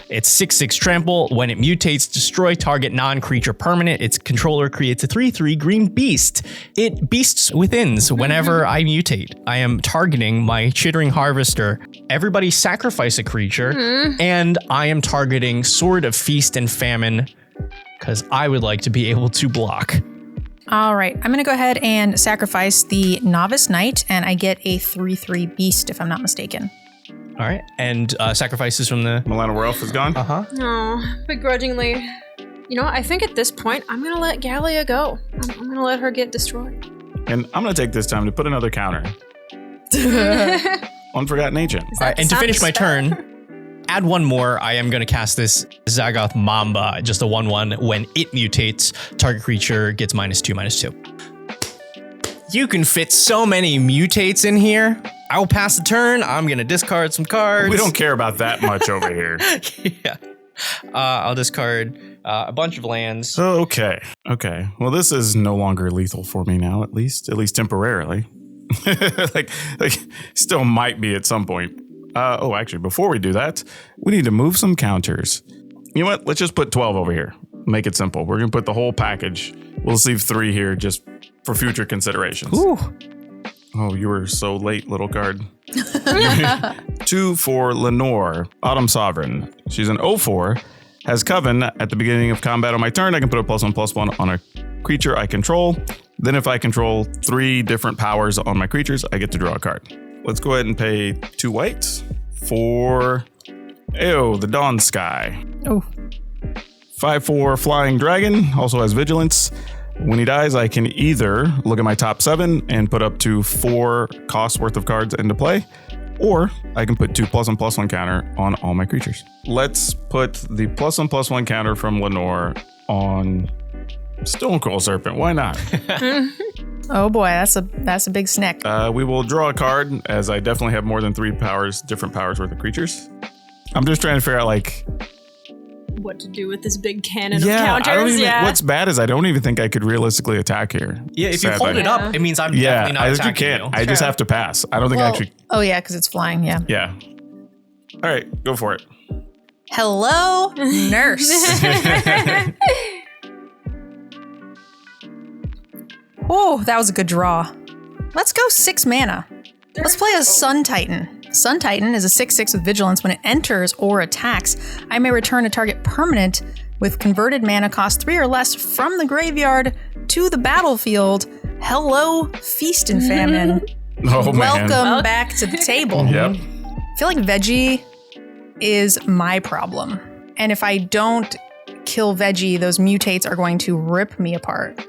[SPEAKER 1] It's 6/6 trample. When it mutates, destroy target non-creature permanent. Its controller creates a 3/3 green beast. It beasts withins whenever I mutate. I am targeting my Chittering Harvester. Everybody sacrifice a creature, and I am targeting Sword of Feast and Famine because I would like to be able to block.
[SPEAKER 2] All right, I'm going to go ahead and sacrifice the Novice Knight, and I get a 3/3 Beast, if I'm not mistaken.
[SPEAKER 1] All right, and sacrifices from the...
[SPEAKER 4] Llanowar Elf is gone.
[SPEAKER 1] Uh-huh.
[SPEAKER 3] No, begrudgingly. You know what? I think at this point, I'm going to let Gallia go. I'm going to let her get destroyed.
[SPEAKER 4] And I'm going to take this time to put another counter on Forgotten Ancient.
[SPEAKER 1] All right, and to finish my turn, add one more. I am going to cast this Zagoth Mamba, just a 1/1. When it mutates, target creature gets -2/-2. You can fit so many mutates in here. I will pass the turn. I'm going to discard some cards.
[SPEAKER 4] We don't care about that much over here.
[SPEAKER 1] Yeah. I'll discard a bunch of lands.
[SPEAKER 4] Okay. Well, this is no longer lethal for me now, at least temporarily. like, still might be at some point. Actually, before we do that, we need to move some counters. You know what? Let's just put 12 over here. Make it simple. We're going to put the whole package. We'll leave 3 here just for future considerations.
[SPEAKER 1] Ooh.
[SPEAKER 4] Oh, you were so late, little card. 2 for Lenore, Autumn Sovereign. She's an 0/4, has Coven. At the beginning of combat on my turn, I can put a +1/+1 on a creature I control. Then if I control 3 different powers on my creatures, I get to draw a card. Let's go ahead and pay 2 white for the Dawn Sky.
[SPEAKER 2] Oh.
[SPEAKER 4] 5/4 Flying Dragon, also has Vigilance. When he dies, I can either look at my top 7 and put up to 4 cost worth of cards into play, or I can put 2 +1/+1 counter on all my creatures. Let's put the +1/+1 counter from Lenore on Stonecoil Serpent. Why not?
[SPEAKER 2] Oh boy, that's a big snack.
[SPEAKER 4] We will draw a card, as I definitely have more than 3 different powers worth of creatures. I'm just trying to figure out
[SPEAKER 3] What to do with this big cannon of counters?
[SPEAKER 4] I don't even, what's bad is I don't even think I could realistically attack here.
[SPEAKER 1] Yeah, if you
[SPEAKER 4] Sadly.
[SPEAKER 1] hold it up, it means I'm definitely not
[SPEAKER 4] I
[SPEAKER 1] attacking
[SPEAKER 4] can't.
[SPEAKER 1] you.
[SPEAKER 4] I just have to pass. I don't think I actually.
[SPEAKER 2] Oh yeah, because it's flying. Yeah.
[SPEAKER 4] Yeah. All right, go for it.
[SPEAKER 2] Hello, nurse. Oh, that was a good draw. Let's go 6 mana. Let's play a Sun Titan. Sun Titan is a 6/6 with Vigilance. When it enters or attacks, I may return a target permanent with converted mana cost 3 or less from the graveyard to the battlefield. Hello, Feast and Famine.
[SPEAKER 4] Oh, man.
[SPEAKER 2] Welcome back to the table.
[SPEAKER 4] Yep.
[SPEAKER 2] I feel like Veggie is my problem. And if I don't kill Veggie, those mutates are going to rip me apart.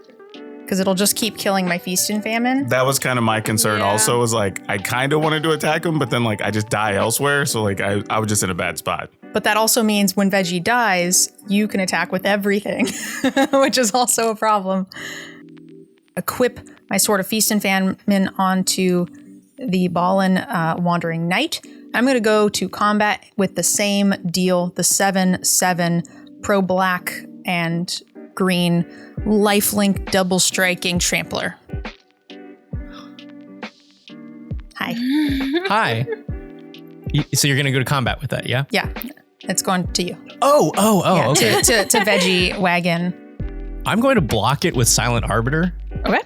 [SPEAKER 2] Because it'll just keep killing my Feast and Famine.
[SPEAKER 4] That was kind of my concern also, was like, I kind of wanted to attack him, but then like I just die elsewhere. So like I was just in a bad spot.
[SPEAKER 2] But that also means when Veggie dies, you can attack with everything, which is also a problem. Equip my Sword of Feast and Famine onto the Ballin Wandering Knight. I'm going to go to combat with the same deal, the 7/7 pro black and green lifelink double striking trampler. Hi.
[SPEAKER 1] Hi. So you're going to go to combat with that, yeah?
[SPEAKER 2] Yeah, it's going to you.
[SPEAKER 1] Oh,
[SPEAKER 2] Yeah,
[SPEAKER 1] okay.
[SPEAKER 2] to Veggie Wagon.
[SPEAKER 1] I'm going to block it with Silent Arbiter.
[SPEAKER 2] Okay.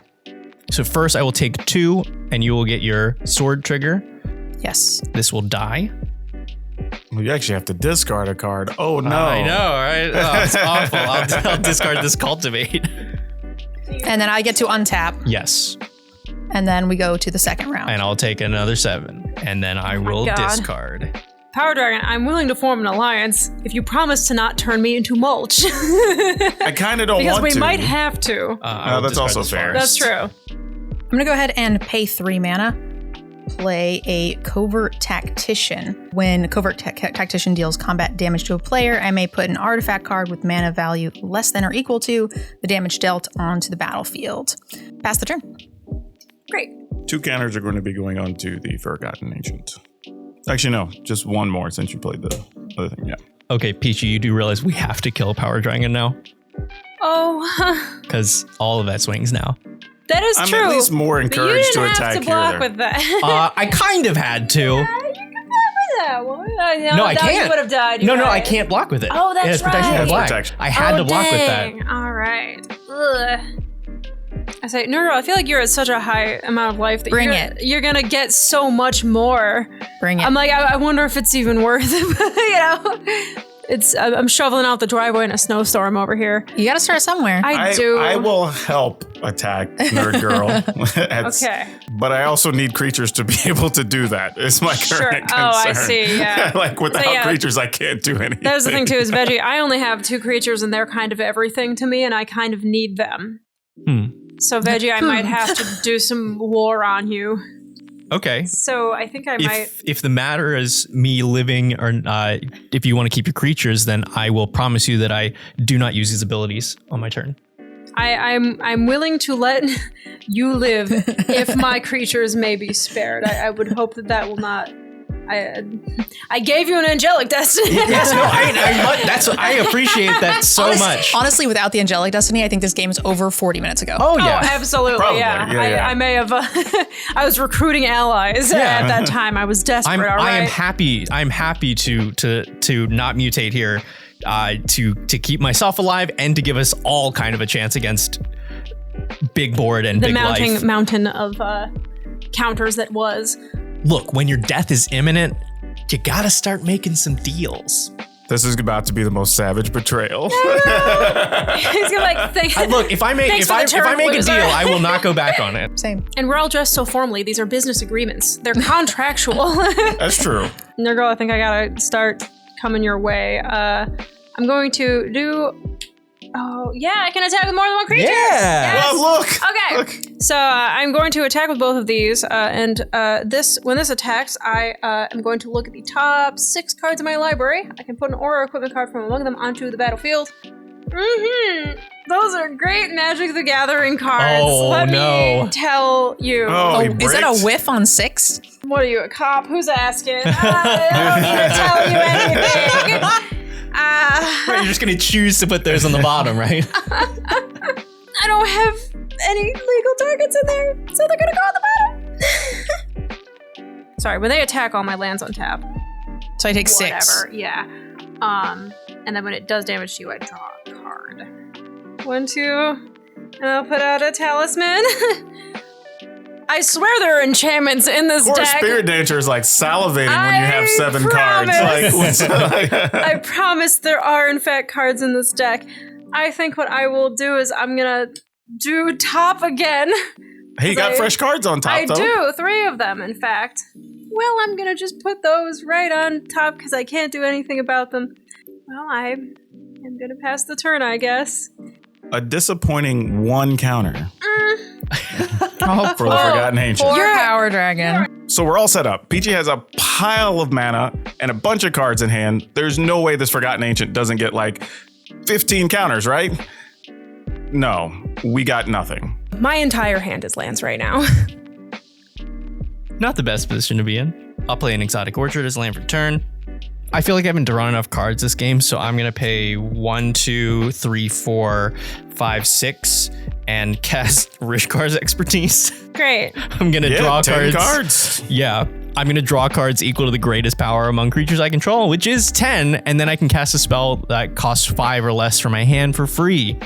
[SPEAKER 1] So first I will take 2 and you will get your sword trigger.
[SPEAKER 2] Yes.
[SPEAKER 1] This will die.
[SPEAKER 4] Well, you actually have to discard a card. Oh, no.
[SPEAKER 1] I know, right? Oh, it's awful. I'll discard this Cultivate.
[SPEAKER 2] And then I get to untap.
[SPEAKER 1] Yes.
[SPEAKER 2] And then we go to the second round.
[SPEAKER 1] And I'll take another 7. And then I will
[SPEAKER 3] God.
[SPEAKER 1] discard.
[SPEAKER 3] PowrDragn, I'm willing to form an alliance if you promise to not turn me into mulch.
[SPEAKER 4] I kind of don't
[SPEAKER 3] because
[SPEAKER 4] want
[SPEAKER 3] we
[SPEAKER 4] to.
[SPEAKER 3] might have to.
[SPEAKER 1] I will
[SPEAKER 4] that's
[SPEAKER 1] discard
[SPEAKER 4] also
[SPEAKER 1] this
[SPEAKER 4] fair.
[SPEAKER 1] forest.
[SPEAKER 3] That's true.
[SPEAKER 2] I'm going to go ahead and pay 3 mana. Play a Covert Tactician. When Covert Tactician deals combat damage to a player, I may put an artifact card with mana value less than or equal to the damage dealt onto the battlefield. Pass the turn.
[SPEAKER 3] Great.
[SPEAKER 4] 2 counters are going to be going on to the Forgotten Ancient. Actually, no, just 1 more since you played the other thing. Yeah.
[SPEAKER 1] Okay, Peachy, you do realize we have to kill PowrDragn now?
[SPEAKER 3] Oh,
[SPEAKER 1] Because all of that swings now.
[SPEAKER 3] that is
[SPEAKER 4] I'm
[SPEAKER 3] true.
[SPEAKER 4] at least more
[SPEAKER 3] But you
[SPEAKER 4] encouraged
[SPEAKER 3] didn't
[SPEAKER 4] to
[SPEAKER 3] have
[SPEAKER 4] attack
[SPEAKER 3] to block
[SPEAKER 4] here.
[SPEAKER 3] with that.
[SPEAKER 1] I kind of had to.
[SPEAKER 3] You can block with that one.
[SPEAKER 1] No, I can't.
[SPEAKER 3] You would have died.
[SPEAKER 1] No,
[SPEAKER 3] you're
[SPEAKER 1] I
[SPEAKER 3] right.
[SPEAKER 1] can't block with it.
[SPEAKER 3] Oh, that's
[SPEAKER 1] It has protection
[SPEAKER 3] right.
[SPEAKER 1] and black.
[SPEAKER 4] Protection.
[SPEAKER 1] I had to block with that.
[SPEAKER 3] dang. All right. Ugh. I say, no, I feel like you're at such a high amount of life that
[SPEAKER 2] Bring
[SPEAKER 3] you're gonna get so much more.
[SPEAKER 2] Bring it.
[SPEAKER 3] I'm like, I wonder if it's even worth it. I'm shoveling out the driveway in a snowstorm over here.
[SPEAKER 2] You got to start somewhere.
[SPEAKER 3] I do.
[SPEAKER 4] I will help attack Nerd Girl.
[SPEAKER 3] Okay.
[SPEAKER 4] But I also need creatures to be able to do that. Is my
[SPEAKER 3] Sure.
[SPEAKER 4] current concern.
[SPEAKER 3] Oh, I see, yeah.
[SPEAKER 4] Like without
[SPEAKER 3] So, yeah.
[SPEAKER 4] creatures, I can't do anything.
[SPEAKER 3] That's the thing too, is Veggie. I only have 2 creatures and they're kind of everything to me and I kind of need them. So Veggie, I might have to do some war on you.
[SPEAKER 1] Okay.
[SPEAKER 3] So I think I might.
[SPEAKER 1] If the matter is me living, or if you want to keep your creatures, then I will promise you that I do not use these abilities on my turn.
[SPEAKER 3] I'm willing to let you live if my creatures may be spared. I would hope that will not. I gave you an angelic destiny.
[SPEAKER 1] Yes, no, I appreciate that so much.
[SPEAKER 2] Honestly, without the Angelic Destiny, I think this game is over 40 minutes ago.
[SPEAKER 1] Oh
[SPEAKER 3] Oh,
[SPEAKER 1] yeah.
[SPEAKER 3] absolutely,
[SPEAKER 4] Probably,
[SPEAKER 3] yeah.
[SPEAKER 4] yeah.
[SPEAKER 3] I may have. I was recruiting allies at that time. I was desperate. all
[SPEAKER 1] I am
[SPEAKER 3] right?
[SPEAKER 1] happy. I'm happy to not mutate here, to keep myself alive and to give us all kind of a chance against big board and
[SPEAKER 3] The
[SPEAKER 1] big life.
[SPEAKER 3] mountain of counters that was.
[SPEAKER 1] Look, when your death is imminent, you gotta start making some deals.
[SPEAKER 4] This is about to be the most savage betrayal.
[SPEAKER 3] He's gonna like think.
[SPEAKER 1] Look, if I make
[SPEAKER 3] Thanks
[SPEAKER 1] if
[SPEAKER 3] for
[SPEAKER 1] I
[SPEAKER 3] the
[SPEAKER 1] if
[SPEAKER 3] turn,
[SPEAKER 1] I make a
[SPEAKER 3] loser.
[SPEAKER 1] deal, I will not go back on it.
[SPEAKER 2] Same.
[SPEAKER 3] And we're all dressed so formally. These are business agreements. They're contractual.
[SPEAKER 4] That's true.
[SPEAKER 3] Nerd, I think I gotta start coming your way. I'm going to do. Oh yeah, I can attack with more than one creature.
[SPEAKER 1] Yeah.
[SPEAKER 3] Yes.
[SPEAKER 4] Well, look.
[SPEAKER 3] Okay.
[SPEAKER 4] Look.
[SPEAKER 3] So I'm going to attack with both of these, and when this attacks, I am going to look at the top 6 cards in my library. I can put an aura equipment card from among them onto the battlefield. Those are great Magic the Gathering cards.
[SPEAKER 1] Oh,
[SPEAKER 3] Let
[SPEAKER 1] no.
[SPEAKER 3] me tell you.
[SPEAKER 4] Oh, he
[SPEAKER 2] Is that
[SPEAKER 4] breaks.
[SPEAKER 2] a whiff on 6?
[SPEAKER 3] What are you, a cop? Who's asking? I don't need to tell you anything.
[SPEAKER 1] Right, you're just gonna choose to put those on the bottom, right?
[SPEAKER 3] I don't have any legal targets in there, so they're gonna go on the bottom. Sorry, when they attack, all my lands on tap.
[SPEAKER 2] So I take
[SPEAKER 3] Whatever,
[SPEAKER 2] 6.
[SPEAKER 3] yeah. And then when it does damage to you, I draw a card. 1, 2, and I'll put out a talisman. I swear there are enchantments in this
[SPEAKER 4] Poor
[SPEAKER 3] deck.
[SPEAKER 4] Spirit Dancer is like salivating when you have
[SPEAKER 3] I
[SPEAKER 4] 7
[SPEAKER 3] promise.
[SPEAKER 4] cards. Like,
[SPEAKER 3] I promise there are, in fact, cards in this deck. I think what I will do is I'm going to do top again.
[SPEAKER 4] Hey, you got fresh cards on top,
[SPEAKER 3] I
[SPEAKER 4] though.
[SPEAKER 3] do, 3 of them, in fact. Well, I'm going to just put those right on top because I can't do anything about them. Well, I'm going to pass the turn, I guess.
[SPEAKER 4] A disappointing 1 counter
[SPEAKER 2] Oh,
[SPEAKER 4] for the Forgotten Ancient.
[SPEAKER 2] poor PowrDragn.
[SPEAKER 4] So we're all set up. Peachy has a pile of mana and a bunch of cards in hand. There's no way this Forgotten Ancient doesn't get like 15 counters, right? No, we got nothing.
[SPEAKER 3] My entire hand is lands right now.
[SPEAKER 1] Not the best position to be in. I'll play an Exotic Orchard as land for turn. I feel like I haven't drawn enough cards this game, so I'm going to pay 1, 2, 3, 4, 5, 6, and cast Rishkar's Expertise.
[SPEAKER 3] Great.
[SPEAKER 1] I'm going to draw
[SPEAKER 4] 10
[SPEAKER 1] cards.
[SPEAKER 4] cards.
[SPEAKER 1] Yeah. I'm going to draw cards equal to the greatest power among creatures I control, which is 10, and then I can cast a spell that costs 5 or less from my hand for free.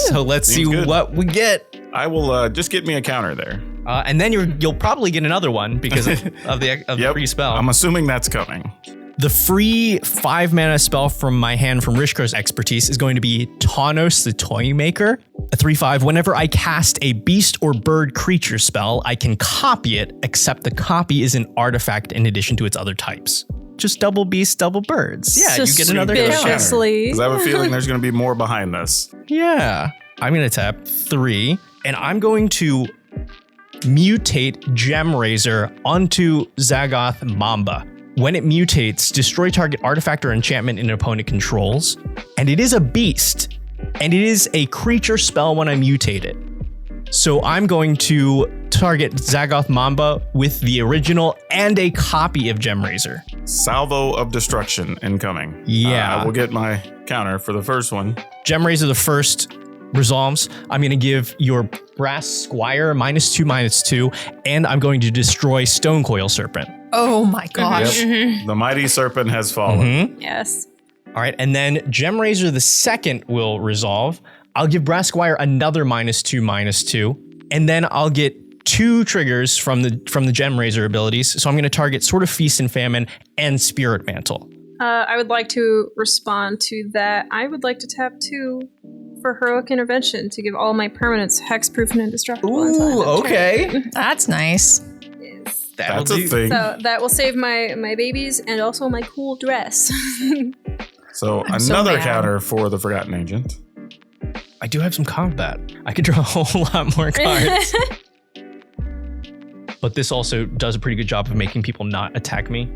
[SPEAKER 1] So let's
[SPEAKER 4] Seems
[SPEAKER 1] see
[SPEAKER 4] good.
[SPEAKER 1] what we get.
[SPEAKER 4] I will just get me a counter there.
[SPEAKER 1] And then you'll probably get another one because of the free spell.
[SPEAKER 4] I'm assuming that's coming.
[SPEAKER 1] The free 5 mana spell from my hand from Rishkar's Expertise is going to be Tawnos the Toymaker. A 3/5. Whenever I cast a beast or bird creature spell, I can copy it, except the copy is an artifact in addition to its other types. Just double beasts, double birds. Yeah, you get another counter.
[SPEAKER 3] Suspiciously.
[SPEAKER 4] Because I have a feeling there's going to be more behind this.
[SPEAKER 1] Yeah. I'm going to tap 3, and I'm going to mutate Gemraiser onto Zagoth Mamba. When it mutates, destroy target artifact or enchantment an opponent controls. And it is a beast. And it is a creature spell when I mutate it. So I'm going to target Zagoth Mamba with the original and a copy of Gemraiser.
[SPEAKER 4] Salvo of Destruction incoming.
[SPEAKER 1] Yeah.
[SPEAKER 4] I will get my counter for the first one.
[SPEAKER 1] Gemraiser the first resolves. I'm going to give your Brass Squire -2/-2, and I'm going to destroy Stonecoil Serpent.
[SPEAKER 2] Oh my gosh.
[SPEAKER 4] Yep. The Mighty Serpent has fallen.
[SPEAKER 3] Yes.
[SPEAKER 1] All right, and then Gemraiser the second will resolve. I'll give Brass Squire another -2/-2, and then I'll get 2 triggers from the Gemraiser abilities. So I'm going to target Sword of Feast and Famine and Spirit Mantle.
[SPEAKER 3] I would like to respond to that. I would like to tap 2 for Heroic Intervention to give all my permanents hexproof and indestructible.
[SPEAKER 1] Ooh, okay.
[SPEAKER 2] That's nice.
[SPEAKER 4] That's a thing.
[SPEAKER 3] So that will save my babies and also my cool dress.
[SPEAKER 4] So
[SPEAKER 2] I'm so
[SPEAKER 4] another
[SPEAKER 2] mad.
[SPEAKER 4] counter for the Forgotten Ancient.
[SPEAKER 1] I do have some combat. I could draw a whole lot more cards. But this also does a pretty good job of making people not attack me.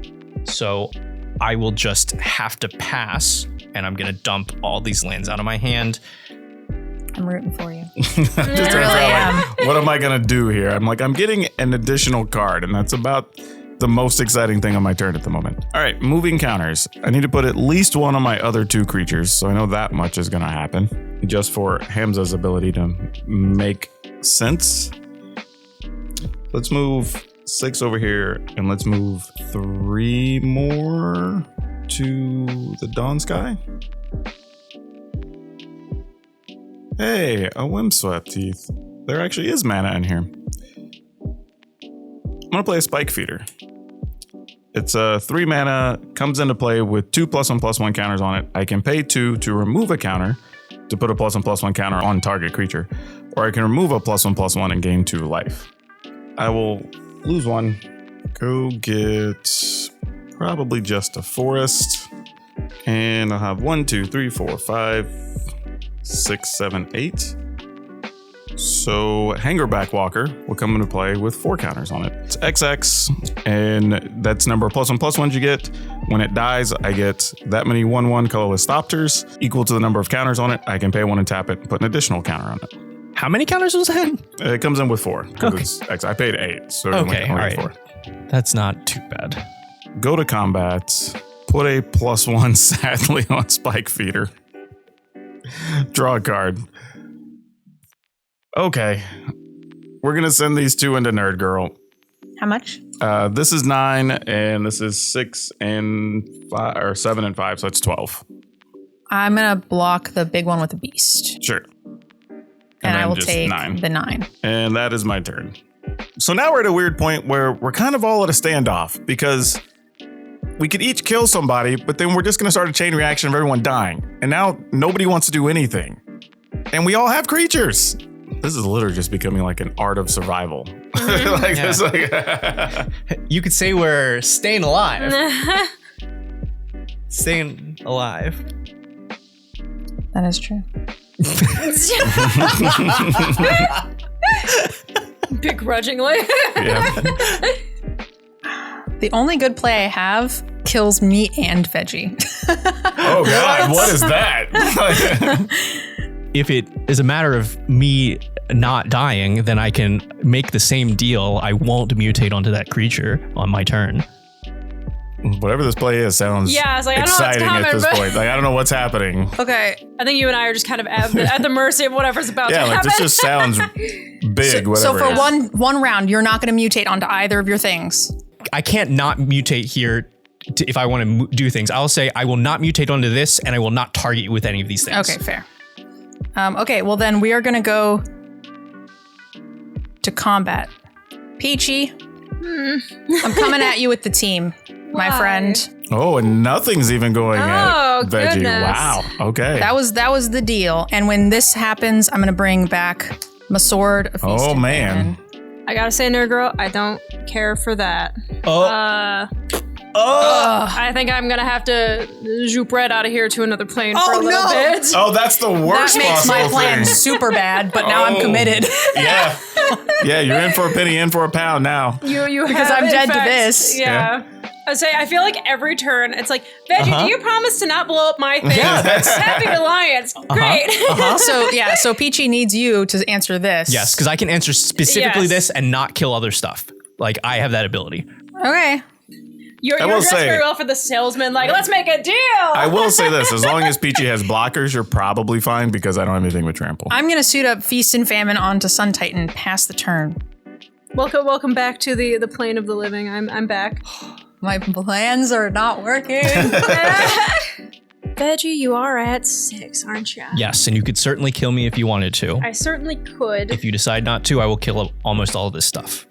[SPEAKER 1] So I will just have to pass, and I'm going to dump all these lands out of my hand.
[SPEAKER 2] I'm rooting for you.
[SPEAKER 4] Just turns
[SPEAKER 2] really
[SPEAKER 4] out, like, what am I going to do here? I'm getting an additional card, and that's about the most exciting thing on my turn at the moment. All right, moving counters. I need to put at least one on my other 2 creatures, so I know that much is going to happen. Just for Hamza's ability to make sense. Let's move 6 over here, and let's move 3 more to the Dawn Sky. Hey, a Windswept Teeth. There actually is mana in here. I'm gonna play a Spike Feeder. It's a 3 mana, comes into play with 2 +1/+1 counters on it. I can pay 2 to remove a counter to put a +1/+1 counter on target creature, or I can remove a +1/+1 and gain 2 life. I will lose 1. Go get probably just a forest, and I'll have 1, 2, 3, 4, 5, 6, 7, 8. So Hangerback Walker will come into play with 4 counters on it. It's XX, and that's number of +1/+1s you get. When it dies, I get that many 1/1 colorless Thopters equal to the number of counters on it. I can pay 1 and tap it and put an additional counter on it.
[SPEAKER 1] How many counters was that?
[SPEAKER 4] It comes in with 4.
[SPEAKER 1] Okay.
[SPEAKER 4] It's X. I paid 8, so
[SPEAKER 1] Okay,
[SPEAKER 4] only
[SPEAKER 1] all right.
[SPEAKER 4] 4.
[SPEAKER 1] That's not too bad.
[SPEAKER 4] Go to combat, put a +1 sadly on Spike Feeder. Draw a card. Okay. We're going to send these 2 into NerdGirl.
[SPEAKER 5] How much?
[SPEAKER 4] This is 9, and this is 6 and 5, or 7 and 5, so it's 12.
[SPEAKER 2] I'm going to block the big one with the beast.
[SPEAKER 4] Sure.
[SPEAKER 2] And I
[SPEAKER 4] then
[SPEAKER 2] will
[SPEAKER 4] just
[SPEAKER 2] take
[SPEAKER 4] 9.
[SPEAKER 2] the 9.
[SPEAKER 4] And that is my turn. So now we're at a weird point where we're kind of all at a standoff because we could each kill somebody, but then we're just going to start a chain reaction of everyone dying. And now nobody wants to do anything. And we all have creatures. This is literally just becoming like an art of survival.
[SPEAKER 1] You could say we're staying alive. Staying alive.
[SPEAKER 5] That is true.
[SPEAKER 3] Begrudgingly.
[SPEAKER 4] Yeah.
[SPEAKER 5] The only good play I have kills me and Veggie.
[SPEAKER 4] Oh God, what is that?
[SPEAKER 1] If it is a matter of me not dying, then I can make the same deal. I won't mutate onto that creature on my turn.
[SPEAKER 4] Whatever this play is sounds
[SPEAKER 3] Yeah, I was like, I don't know what's
[SPEAKER 4] exciting at
[SPEAKER 3] coming,
[SPEAKER 4] this
[SPEAKER 3] but-
[SPEAKER 4] point. Like, I don't know what's happening.
[SPEAKER 3] Okay, I think you and I are just kind of at the mercy of whatever's about to
[SPEAKER 4] Yeah, like
[SPEAKER 3] happen.
[SPEAKER 4] this just sounds big,
[SPEAKER 5] So
[SPEAKER 4] whatever
[SPEAKER 5] for
[SPEAKER 4] it is.
[SPEAKER 5] one round, you're not going to mutate onto either of your things.
[SPEAKER 1] I can't not mutate here if I want to do things. I'll say I will not mutate onto this, and I will not target you with any of these things.
[SPEAKER 5] Okay, fair. Okay, well then we are going to go to combat. Peachy, I'm coming at you with the team, my
[SPEAKER 3] Why?
[SPEAKER 5] friend.
[SPEAKER 4] Oh, and nothing's even going
[SPEAKER 3] Oh,
[SPEAKER 4] at Veggie.
[SPEAKER 3] goodness.
[SPEAKER 4] Wow. Okay.
[SPEAKER 5] That was the deal. And when this happens, I'm going to bring back my sword of feast
[SPEAKER 4] Oh,
[SPEAKER 5] and
[SPEAKER 4] man.
[SPEAKER 5] famine.
[SPEAKER 3] I gotta say, Nerd Girl, I don't care for that.
[SPEAKER 1] Oh,
[SPEAKER 3] I think I'm gonna have to zoop right out of here to another plane for a
[SPEAKER 5] Oh,
[SPEAKER 3] little
[SPEAKER 5] no.
[SPEAKER 3] bit.
[SPEAKER 4] Oh, that's the worst
[SPEAKER 5] That makes my
[SPEAKER 4] possible
[SPEAKER 5] plan
[SPEAKER 4] thing.
[SPEAKER 5] super bad, but now I'm
[SPEAKER 4] Oh.
[SPEAKER 5] committed.
[SPEAKER 4] Yeah. Yeah, you're in for a penny, in for a pound now.
[SPEAKER 3] You
[SPEAKER 5] Because
[SPEAKER 3] have,
[SPEAKER 5] I'm
[SPEAKER 3] in
[SPEAKER 5] dead to
[SPEAKER 3] fact-
[SPEAKER 5] this.
[SPEAKER 3] Yeah. I would say I feel like every turn it's like, Veggie, do you promise to not blow up my thing?
[SPEAKER 1] Yeah, that's-
[SPEAKER 3] Happy Alliance. Great.
[SPEAKER 5] So Peachy needs you to answer this.
[SPEAKER 1] yes, because I can answer specifically
[SPEAKER 3] Yes.
[SPEAKER 1] this and not kill other stuff. Like, I have that ability.
[SPEAKER 5] Okay.
[SPEAKER 3] You're
[SPEAKER 4] will
[SPEAKER 3] dressed
[SPEAKER 4] say-
[SPEAKER 3] very well for the salesman. Like, let's make a deal.
[SPEAKER 4] I will say this, as long as Peachy has blockers, you're probably fine because I don't have anything with trample.
[SPEAKER 5] I'm going to suit up Feast and Famine onto Sun Titan past the turn.
[SPEAKER 3] Welcome back to the plane of the living. I'm back.
[SPEAKER 5] My plans are not working.
[SPEAKER 3] Veggie, you are at 6, aren't you?
[SPEAKER 1] Yes, and you could certainly kill me if you wanted to.
[SPEAKER 3] I certainly could.
[SPEAKER 1] If you decide not to, I will kill almost all of this stuff.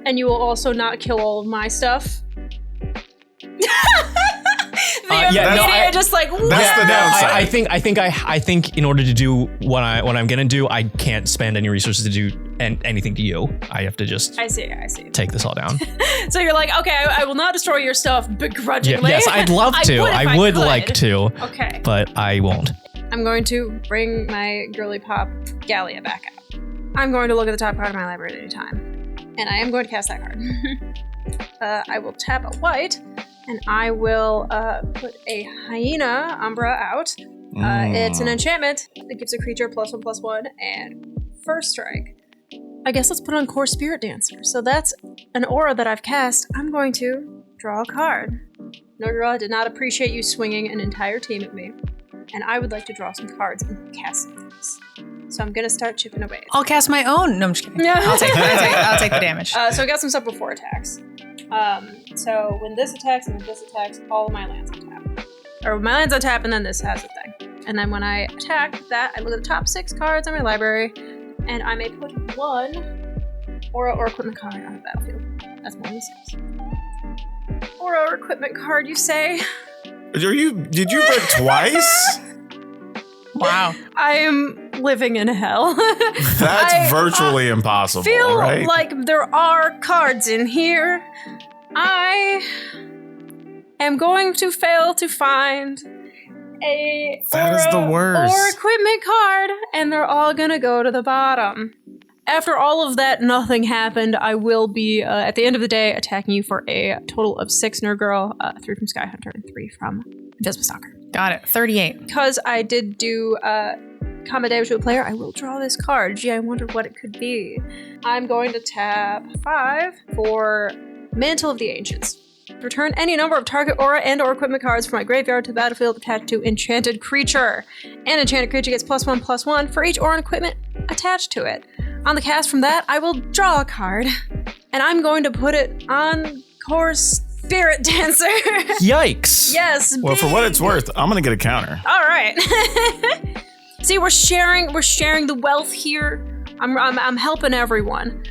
[SPEAKER 3] And you will also not kill all of my stuff. Just like
[SPEAKER 4] That's the
[SPEAKER 3] "Wow."
[SPEAKER 4] downside.
[SPEAKER 1] I think in order to do what I'm gonna do, I can't spend any resources to do anything to you. I have to just
[SPEAKER 3] I see.
[SPEAKER 1] take this all down.
[SPEAKER 3] So you're like, okay, I will not destroy your stuff begrudgingly.
[SPEAKER 1] Yes, I'd love to. I would like to,
[SPEAKER 3] Okay.
[SPEAKER 1] but I won't.
[SPEAKER 3] I'm going to bring my girly pop Gallia back out. I'm going to look at the top card of my library at any time. And I am going to cast that card. I will tap a white, and I will put a Hyena Umbra out. It's an enchantment that gives a creature +1/+1 and first strike. I guess let's put on Core Spirit Dancer. So that's an aura that I've cast. I'm going to draw a card. Nerdgirl, I did not appreciate you swinging an entire team at me. And I would like to draw some cards and cast some things. So I'm going to start chipping away.
[SPEAKER 5] I'll cast my own. No, I'm just kidding.
[SPEAKER 3] Yeah.
[SPEAKER 5] I'll take the damage.
[SPEAKER 3] So I got some stuff before attacks. So when this attacks and when this attacks, all of my lands on tap. Or my lands on tap and then this has a thing. And then when I attack that, I look at the top 6 cards on my library and I may put one aura or equipment card on the battlefield. That's more than 6. Aura or equipment card, you say?
[SPEAKER 4] Did you break twice?
[SPEAKER 5] Wow.
[SPEAKER 3] I am living in hell.
[SPEAKER 4] That's
[SPEAKER 3] I
[SPEAKER 4] virtually impossible,
[SPEAKER 3] feel
[SPEAKER 4] right?
[SPEAKER 3] like there are cards in here. I am going to fail to find a
[SPEAKER 4] That is the worst.
[SPEAKER 3] or equipment card, and they're all gonna go to the bottom. After all of that, nothing happened. I will be, at the end of the day, attacking you for a total of 6 Nerd Girl, 3 from Sky Hunter, and 3 from Invisible Stalker.
[SPEAKER 5] Got it. 38.
[SPEAKER 3] Because I did do combat damage to a player, I will draw this card. Gee, I wonder what it could be. I'm going to tap 5 for Mantle of the Ancients. Return any number of target aura and or equipment cards from my graveyard to the battlefield attached to enchanted creature. An enchanted creature gets +1/+1 for each aura and equipment attached to it. On the cast from that, I will draw a card, and I'm going to put it on Core Spirit Dancer.
[SPEAKER 1] Yikes!
[SPEAKER 3] Yes.
[SPEAKER 4] Well, for what
[SPEAKER 3] big.
[SPEAKER 4] it's worth, I'm gonna get a counter.
[SPEAKER 3] All right. See, we're sharing the wealth here. I'm helping everyone.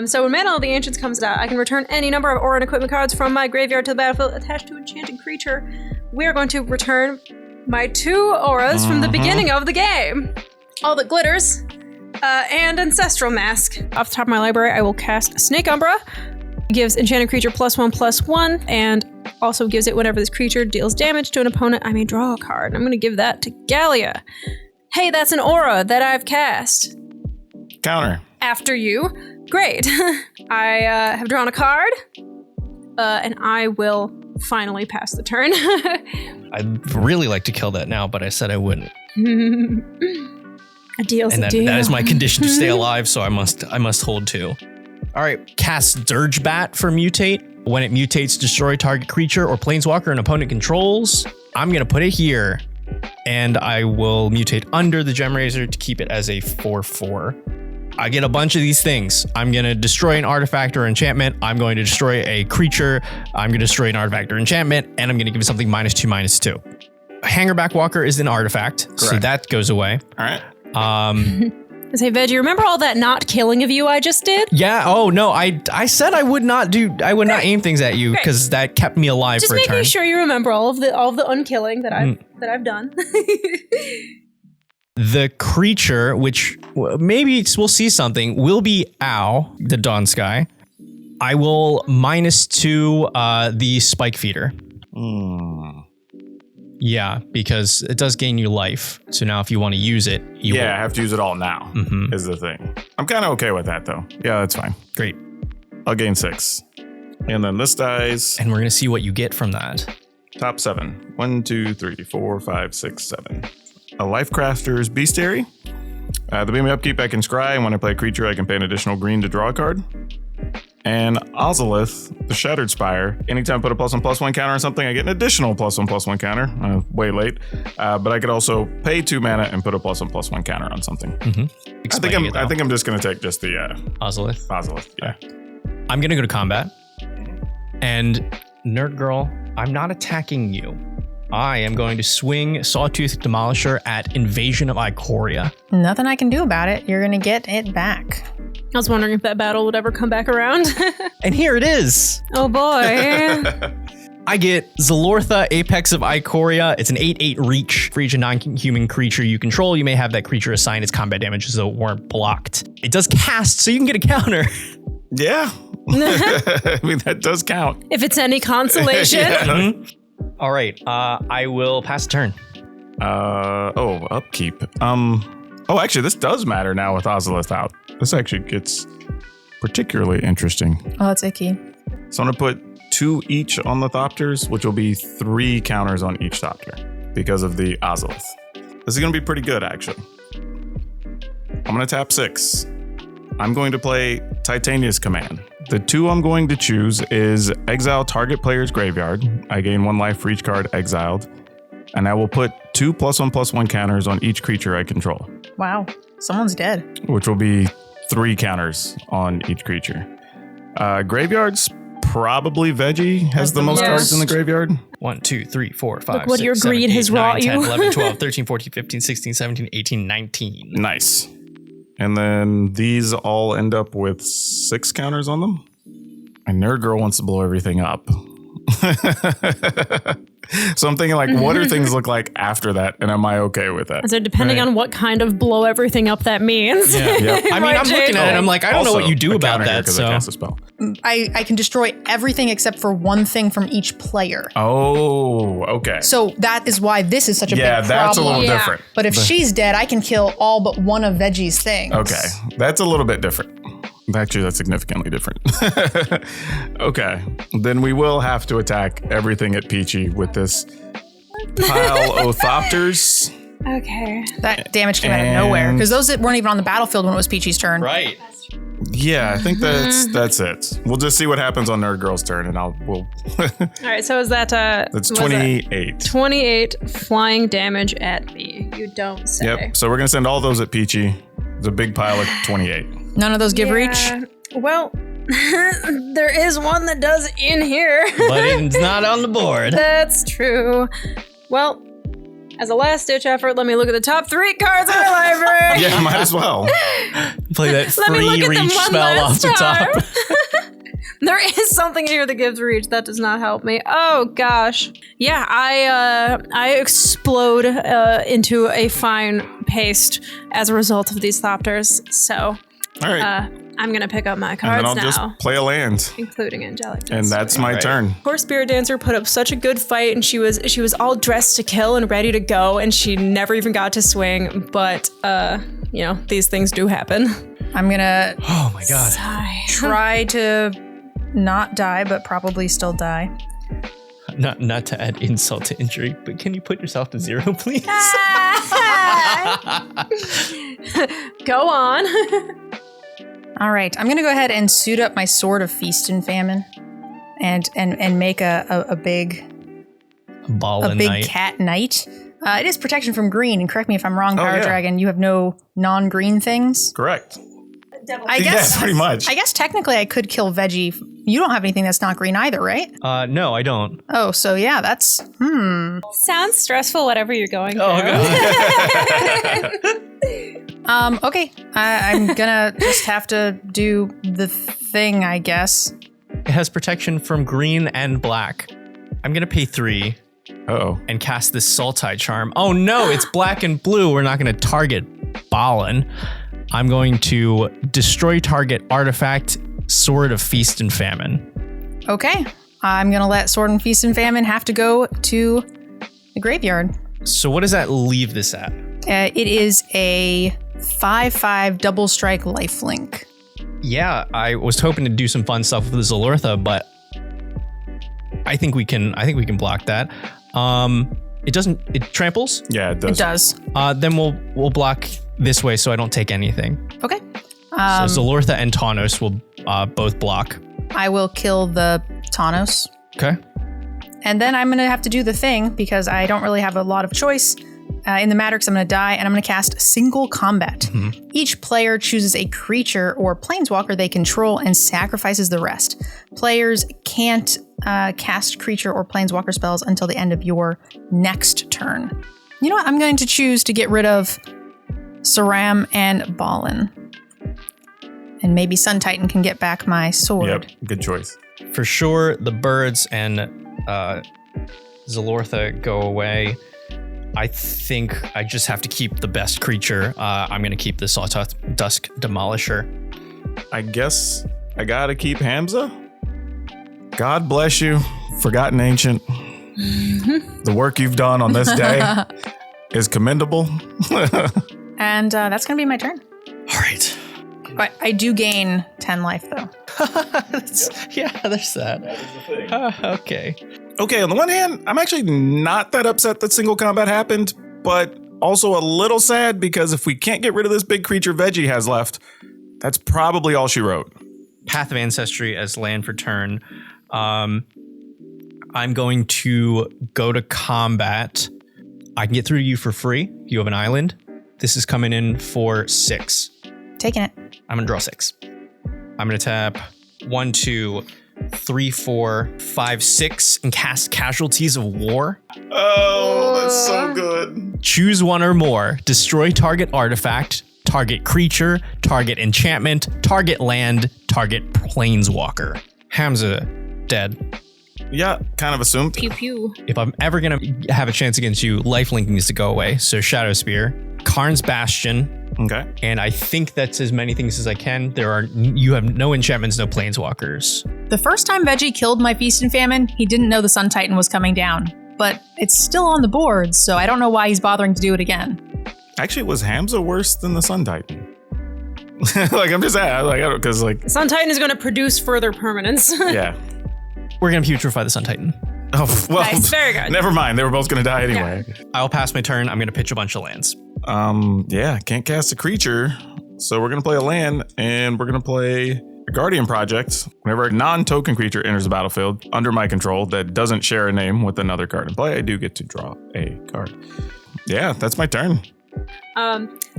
[SPEAKER 3] So when Mana of the Ancients comes out, I can return any number of aura and equipment cards from my graveyard to the battlefield attached to enchanted creature. We are going to return my 2 auras from the beginning of the game. All that glitters, and Ancestral Mask. Off the top of my library, I will cast Snake Umbra. Gives enchanted creature +1/+1, and also gives it whenever this creature deals damage to an opponent, I may draw a card. I'm going to give that to Gallia. Hey, that's an aura that I've cast.
[SPEAKER 4] Counter.
[SPEAKER 3] After you. Great. I have drawn a card, and I will finally pass the turn.
[SPEAKER 1] I'd really like to kill that now, but I said I wouldn't.
[SPEAKER 3] A deal's
[SPEAKER 1] And
[SPEAKER 3] a deal.
[SPEAKER 1] that is my condition to stay alive, so I must hold to. All right, cast Dirgebat for mutate. When it mutates, destroy target creature or planeswalker an opponent controls. I'm gonna put it here, and I will mutate under the Gem Razor to keep it as a 4/4. I get a bunch of these things. I'm gonna destroy an artifact or enchantment. I'm going to destroy a creature. I'm gonna destroy an artifact or enchantment, and I'm gonna give it something -2/2. Hangerback Walker is an artifact, so
[SPEAKER 4] Correct.
[SPEAKER 1] that goes away.
[SPEAKER 4] All right.
[SPEAKER 3] I say, Veggie, remember all that not killing of you I just did?
[SPEAKER 1] Yeah. Oh no. I said I would not aim things at you because that kept me alive
[SPEAKER 3] Just
[SPEAKER 1] for a
[SPEAKER 3] making
[SPEAKER 1] turn.
[SPEAKER 3] sure you remember all of the unkilling that I've done.
[SPEAKER 1] The creature, which maybe we'll see something, will be Ow, the Dawn Sky. I will -2 the Spike Feeder. Yeah, because it does gain you life. So now if you want to use it, you
[SPEAKER 4] I
[SPEAKER 1] will.
[SPEAKER 4] have to use it all now, is the thing. I'm kind of okay with that, though. Yeah, that's fine.
[SPEAKER 1] Great.
[SPEAKER 4] I'll gain 6. And then this dies.
[SPEAKER 1] And we're going to see what you get from that.
[SPEAKER 4] Top 7. 1, 2, 3, 4, 5, 6, 7. A Lifecrafter's Bestiary. The beam upkeep, I can scry, and when I play a creature, I can pay an additional green to draw a card. And Ozolith, the Shattered Spire. Anytime I put a +1/+1 counter on something, I get an additional +1/+1 counter. Way late. But I could also pay 2 mana and put a +1/+1 counter on something. I think I'm just going to take just the
[SPEAKER 1] Ozolith.
[SPEAKER 4] Ozolith. Yeah.
[SPEAKER 1] I'm going to go to combat. And Nerd Girl, I'm not attacking you. I am going to swing Sawtooth Demolisher at Invasion of Ikoria.
[SPEAKER 2] Nothing I can do about it. You're going to get it back.
[SPEAKER 3] I was wondering if that battle would ever come back around.
[SPEAKER 1] And here it is.
[SPEAKER 3] Oh boy.
[SPEAKER 1] I get Zalortha, Apex of Ikoria. It's an 8/8 reach. For each non-human creature you control, you may have that creature assign its combat damage as though it weren't blocked. It does cast, so you can get a counter.
[SPEAKER 4] Yeah. I mean, that does count.
[SPEAKER 3] If it's any consolation.
[SPEAKER 4] Yeah.
[SPEAKER 1] All right, I will pass the turn.
[SPEAKER 4] Upkeep. Oh, actually, this does matter now with Ozolith out. This actually gets particularly interesting.
[SPEAKER 2] Oh, that's icky.
[SPEAKER 4] So I'm going to put 2 each on the Thopters, which will be 3 counters on each Thopter because of the Ozolith. This is going to be pretty good, actually. I'm going to tap 6. I'm going to play Titania's Command. The 2 I'm going to choose is exile target player's graveyard. I gain 1 life for each card exiled. And I will put 2 +1/+1 counters on each creature I control.
[SPEAKER 2] Wow. Someone's dead.
[SPEAKER 4] Which will be 3 counters on each creature. Graveyards, probably Veggie has the most cards in the graveyard.
[SPEAKER 1] 1, 2, 3, 4, 5,
[SPEAKER 3] Look what
[SPEAKER 1] 6,
[SPEAKER 3] your
[SPEAKER 1] 7,
[SPEAKER 3] greed
[SPEAKER 1] 8,
[SPEAKER 3] has
[SPEAKER 1] 9,
[SPEAKER 3] wrought
[SPEAKER 1] 10,
[SPEAKER 3] you.
[SPEAKER 1] 11, 12, 13, 14, 15, 16, 17, 18, 19.
[SPEAKER 4] Nice. And then these all end up with 6 counters on them. And Nerd Girl wants to blow everything up. So I'm thinking, like, what do things look like after that? And am I okay with that?
[SPEAKER 3] So depending on what kind of blow everything up that means.
[SPEAKER 1] Yeah.
[SPEAKER 4] Yep.
[SPEAKER 1] I mean,
[SPEAKER 3] Right,
[SPEAKER 1] I'm looking
[SPEAKER 3] Jake?
[SPEAKER 1] at it. I'm like, I don't know
[SPEAKER 4] Also,
[SPEAKER 1] what you do
[SPEAKER 4] a
[SPEAKER 1] about
[SPEAKER 4] counter here
[SPEAKER 1] that.
[SPEAKER 4] 'cause I
[SPEAKER 1] So
[SPEAKER 4] cast a spell.
[SPEAKER 2] I can destroy everything except for one thing from each player.
[SPEAKER 4] Oh, okay.
[SPEAKER 2] So that is why this is such a big problem.
[SPEAKER 4] that's a little
[SPEAKER 3] Yeah.
[SPEAKER 4] different.
[SPEAKER 2] But if she's dead, I can kill all but one of Veggie's things.
[SPEAKER 4] Okay, that's a little bit different. Actually, that's significantly different. Okay, then we will have to attack everything at Peachy with this pile of Thopters.
[SPEAKER 3] Okay.
[SPEAKER 2] That damage came out of nowhere because those that weren't even on the battlefield when it was Peachy's turn.
[SPEAKER 1] right.
[SPEAKER 4] Yeah, I think that's it. We'll just see what happens on Nerd Girl's turn, and we'll.
[SPEAKER 3] All right. So is that
[SPEAKER 4] That's 28.
[SPEAKER 3] 28 flying damage at me. You don't say.
[SPEAKER 4] Yep. So we're gonna send all those at Peachy. It's a big pile of 28.
[SPEAKER 2] None of those give reach.
[SPEAKER 3] Well, there is one that does in here.
[SPEAKER 1] But it's not on the board.
[SPEAKER 3] That's true. Well, As a last-ditch effort, let me look at the top 3 cards in the library.
[SPEAKER 4] Yeah, might as well.
[SPEAKER 1] Play that
[SPEAKER 3] Let me look
[SPEAKER 1] free
[SPEAKER 3] at them
[SPEAKER 1] reach
[SPEAKER 3] one
[SPEAKER 1] spell off
[SPEAKER 3] last
[SPEAKER 1] the top.
[SPEAKER 3] time. There is something here that gives reach. That does not help me. Oh gosh. Yeah, I explode into a fine paste as a result of these thopters. So,
[SPEAKER 4] All right.
[SPEAKER 3] I'm gonna pick up my
[SPEAKER 4] and
[SPEAKER 3] cards
[SPEAKER 4] then I'll
[SPEAKER 3] now,
[SPEAKER 4] just play a land.
[SPEAKER 3] including Angelic.
[SPEAKER 4] And that's my turn.
[SPEAKER 3] Poor Spirit Dancer put up such a good fight, and she was all dressed to kill and ready to go, and she never even got to swing. But these things do happen.
[SPEAKER 5] I'm gonna
[SPEAKER 1] Oh my god.
[SPEAKER 5] try to not die, but probably still die.
[SPEAKER 1] Not to add insult to injury, but can you put yourself to 0, please?
[SPEAKER 3] Go on.
[SPEAKER 5] All right, I'm gonna go ahead and suit up my Sword of Feast and Famine, and make a big
[SPEAKER 1] Ball and
[SPEAKER 5] big
[SPEAKER 1] night.
[SPEAKER 5] cat knight. It is protection from green, and correct me if I'm wrong,
[SPEAKER 4] Oh, yeah.
[SPEAKER 5] PowrDragn. You have no non-green things.
[SPEAKER 4] Correct.
[SPEAKER 5] I guess.
[SPEAKER 4] Yeah, pretty much.
[SPEAKER 5] I guess technically I could kill Veggie. You don't have anything that's not green either, right?
[SPEAKER 1] No, I don't.
[SPEAKER 5] Oh, so yeah, that's
[SPEAKER 3] Sounds stressful, whatever you're going through.
[SPEAKER 1] God.
[SPEAKER 5] okay. I'm gonna just have to do the thing, I guess.
[SPEAKER 1] It has protection from green and black. I'm gonna pay 3
[SPEAKER 4] Uh-oh.
[SPEAKER 1] and cast this Sultai charm. Oh no, it's black and blue. We're not gonna target Balin. I'm going to destroy target artifact, Sword of Feast and Famine.
[SPEAKER 5] Okay. I'm gonna let Sword and Feast and Famine have to go to the graveyard.
[SPEAKER 1] So what does that leave this at?
[SPEAKER 5] It is a 5/5 double strike lifelink.
[SPEAKER 1] Yeah, I was hoping to do some fun stuff with the Zalortha, but I think we can block that. It tramples?
[SPEAKER 4] Yeah, it does.
[SPEAKER 5] It does.
[SPEAKER 1] Then we'll block this way so I don't take anything.
[SPEAKER 5] Okay.
[SPEAKER 1] So Zalortha and Tawnos will both block.
[SPEAKER 5] I will kill the Tawnos.
[SPEAKER 1] Okay.
[SPEAKER 5] And then I'm going to have to do the thing because I don't really have a lot of choice in the matter because I'm going to die and I'm going to cast Single Combat.
[SPEAKER 1] Mm-hmm.
[SPEAKER 5] Each player chooses a creature or planeswalker they control and sacrifices the rest. Players can't cast creature or planeswalker spells until the end of your next turn. You know what? I'm going to choose to get rid of Saram and Balin. And maybe Sun Titan can get back my sword.
[SPEAKER 4] Yep, good choice.
[SPEAKER 1] For sure, the birds and Zalortha go away. I think I just have to keep the best creature. I'm going to keep the Sawtooth Dusk Demolisher.
[SPEAKER 4] I guess I gotta keep Hamza. God bless you, Forgotten Ancient. The work you've done on this day is commendable.
[SPEAKER 5] And that's going to be my turn.
[SPEAKER 1] All right.
[SPEAKER 5] But I do gain 10 life, though.
[SPEAKER 1] Yeah, there's that. Okay.
[SPEAKER 4] Okay, on the one hand, I'm actually not that upset that single combat happened, but also a little sad because if we can't get rid of this big creature Veggie has left, that's probably all she wrote.
[SPEAKER 1] Path of Ancestry as land for turn. I'm going to go to combat. I can get through to you for free. You have an island. This is coming in for 6.
[SPEAKER 5] Taking it.
[SPEAKER 1] I'm gonna draw 6. I'm gonna tap 1, 2, 3, 4, 5, 6, and cast Casualties of War.
[SPEAKER 4] Oh, that's so good.
[SPEAKER 1] Choose one or more. Destroy target artifact, target creature, target enchantment, target land, target planeswalker. Hamza, dead.
[SPEAKER 4] Yeah, kind of assumed.
[SPEAKER 3] Pew pew.
[SPEAKER 1] If I'm ever gonna have a chance against you, lifelink needs to go away. So Shadow Spear, Karn's Bastion,
[SPEAKER 4] Okay.
[SPEAKER 1] and I think that's as many things as I can. You have no enchantments, no planeswalkers.
[SPEAKER 5] The first time Veggie killed my Feast and Famine, he didn't know the Sun Titan was coming down. But it's still on the board, so I don't know why he's bothering to do it again.
[SPEAKER 4] Actually, was Hamza worse than the Sun Titan? Like, I'm just I don't, because, like,
[SPEAKER 3] Sun Titan is going to produce further permanence.
[SPEAKER 4] yeah.
[SPEAKER 1] We're gonna putrefy the Sun Titan.
[SPEAKER 4] Oh, well,
[SPEAKER 3] Nice, very good.
[SPEAKER 4] Never mind. They were both going to die anyway.
[SPEAKER 1] I'll pass my turn. I'm gonna pitch a bunch of lands.
[SPEAKER 4] Yeah, can't cast a creature. So we're going to play a land, and we're going to play a Guardian Project. Whenever a non-token creature enters the battlefield under my control that doesn't share a name with another card in play, I do get to draw a card. Yeah, that's my turn.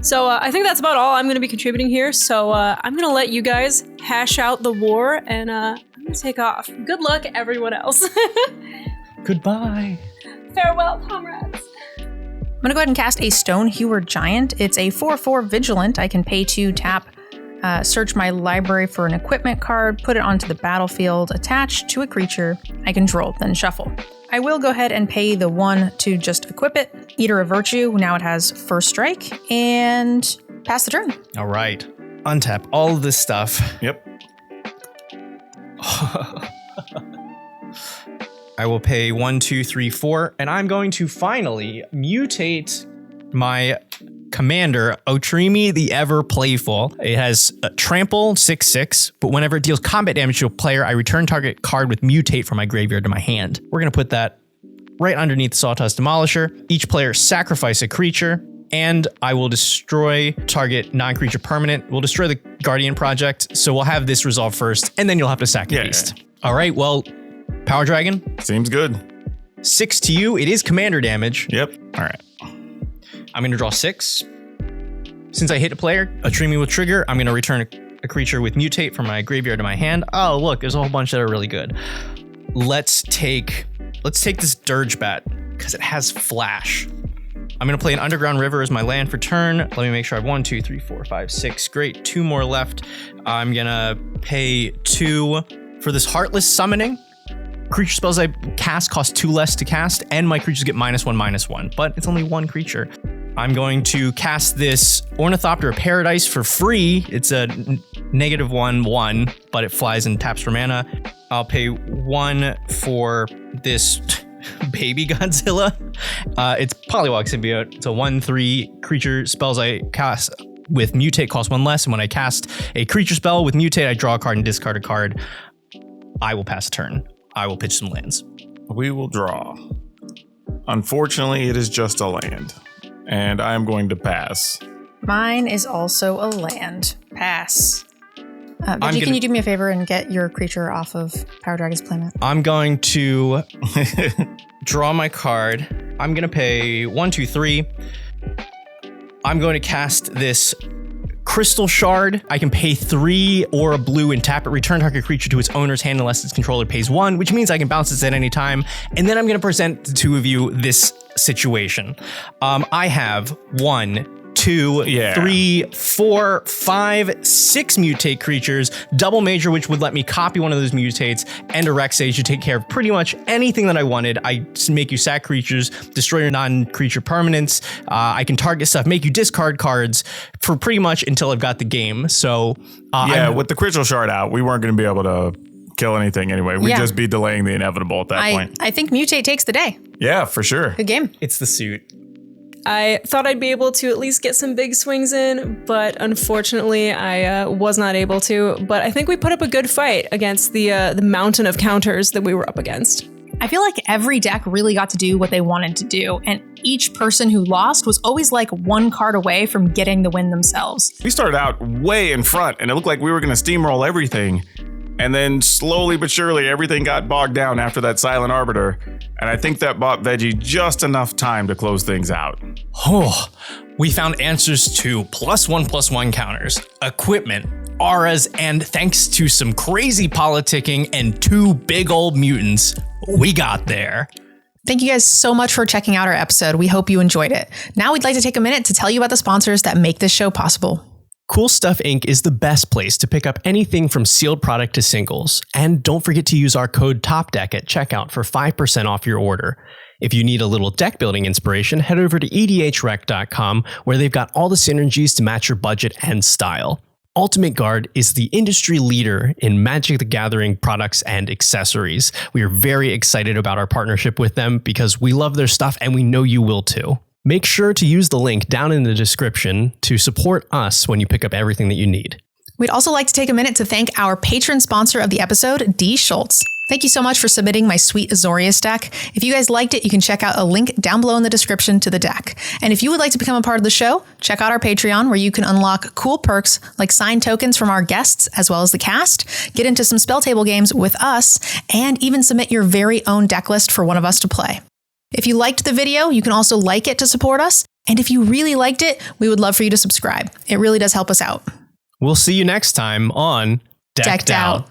[SPEAKER 3] So I think that's about all I'm going to be contributing here. So I'm going to let you guys hash out the war, and I'm going to take off. Good luck, everyone else.
[SPEAKER 1] Goodbye.
[SPEAKER 3] Farewell, comrades.
[SPEAKER 2] I'm going to go ahead and cast a Stone Hewer Giant. It's a 4/4 Vigilant. I can pay 2, tap, search my library for an equipment card, put it onto the battlefield, attach to a creature. I control, then shuffle. I will go ahead and pay the 1 to just equip it. Eater of Virtue, now it has first strike, and pass the turn.
[SPEAKER 1] All right. Untap all of this stuff.
[SPEAKER 4] Yep.
[SPEAKER 1] I will pay 1, 2, 3, 4, and I'm going to finally mutate my commander, Otrimi the Ever Playful. It has a trample 6/6, but whenever it deals combat damage to a player, I return target card with mutate from my graveyard to my hand. We're going to put that right underneath the Sawtooth Demolisher. Each player sacrifice a creature, and I will destroy target non-creature permanent. We'll destroy the Guardian Project, so we'll have this resolve first, and then you'll have to sack a beast. All right, well, PowrDragn.
[SPEAKER 4] Seems good.
[SPEAKER 1] 6 to you. It is commander damage.
[SPEAKER 4] Yep. All right.
[SPEAKER 1] I'm going to draw 6. Since I hit a player, Otrimi will trigger. I'm going to return a creature with mutate from my graveyard to my hand. Oh, look, there's a whole bunch that are really good. Let's take this Dirge Bat because it has flash. I'm going to play an Underground River as my land for turn. Let me make sure I have 1, 2, 3, 4, 5, 6. Great. 2 more left. I'm going to pay 2 for this Heartless Summoning. Creature spells I cast cost 2 less to cast, and my creatures get -1/-1, but it's only 1 creature. I'm going to cast this Ornithopter of Paradise for free. It's a -1/1, but it flies and taps for mana. I'll pay 1 for this Baby Godzilla. It's Polywog Symbiote. It's a 1/3 creature. Spells I cast with mutate cost 1 less, and when I cast a creature spell with mutate, I draw a card and discard a card. I will pass a turn. I will pitch some lands.
[SPEAKER 4] We will draw. Unfortunately, it is just a land, and I am going to pass.
[SPEAKER 2] Mine is also a land. Pass. Veggie, can you do me a favor and get your creature off of PowrDragn's playmat?
[SPEAKER 1] I'm going to draw my card. I'm going to pay 1, 2, 3. I'm going to cast this Crystal Shard. I can pay 3 or a blue and tap it. Return target creature to its owner's hand unless its controller pays 1, which means I can bounce this at any time. And then I'm going to present the 2 of you this situation. I have 1, 2, 3, 4, 5, 6 mutate creatures, double major, which would let me copy one of those mutates, and a Rec Sage to take care of pretty much anything that I wanted. I make you sack creatures, destroy your non-creature permanents. I can target stuff, make you discard cards for pretty much until I've got the game. So
[SPEAKER 4] with the Crystal Shard out, we weren't going to be able to kill anything anyway. We'd just be delaying the inevitable at that point.
[SPEAKER 2] I think mutate takes the day.
[SPEAKER 4] Yeah, for sure.
[SPEAKER 2] Good game.
[SPEAKER 1] It's the suit.
[SPEAKER 3] I thought I'd be able to at least get some big swings in, but unfortunately I was not able to. But I think we put up a good fight against the mountain of counters that we were up against.
[SPEAKER 5] I feel like every deck really got to do what they wanted to do, and each person who lost was always like 1 card away from getting the win themselves.
[SPEAKER 4] We started out way in front, and it looked like we were going to steamroll everything. And then slowly but surely, everything got bogged down after that Silent Arbiter. And I think that bought Veggie just enough time to close things out.
[SPEAKER 1] Oh, we found answers to +1/+1 counters, equipment, auras, and thanks to some crazy politicking and 2 big old mutants, we got there.
[SPEAKER 2] Thank you guys so much for checking out our episode. We hope you enjoyed it. Now we'd like to take a minute to tell you about the sponsors that make this show possible.
[SPEAKER 1] Coolstuffinc is the best place to pick up anything from sealed product to singles. And don't forget to use our code TOPDECK at checkout for 5% off your order. If you need a little deck building inspiration, head over to EDHRec.com, where they've got all the synergies to match your budget and style. Ultimate Guard is the industry leader in Magic the Gathering products and accessories. We are very excited about our partnership with them because we love their stuff and we know you will too. Make sure to use the link down in the description to support us when you pick up everything that you need.
[SPEAKER 2] We'd also like to take a minute to thank our patron sponsor of the episode, D. Schultz. Thank you so much for submitting my sweet Azorius deck. If you guys liked it, you can check out a link down below in the description to the deck. And if you would like to become a part of the show, check out our Patreon, where you can unlock cool perks like signed tokens from our guests as well as the cast, get into some spell table games with us, and even submit your very own deck list for one of us to play. If you liked the video, you can also like it to support us. And if you really liked it, we would love for you to subscribe. It really does help us out.
[SPEAKER 1] We'll see you next time on Decked Out.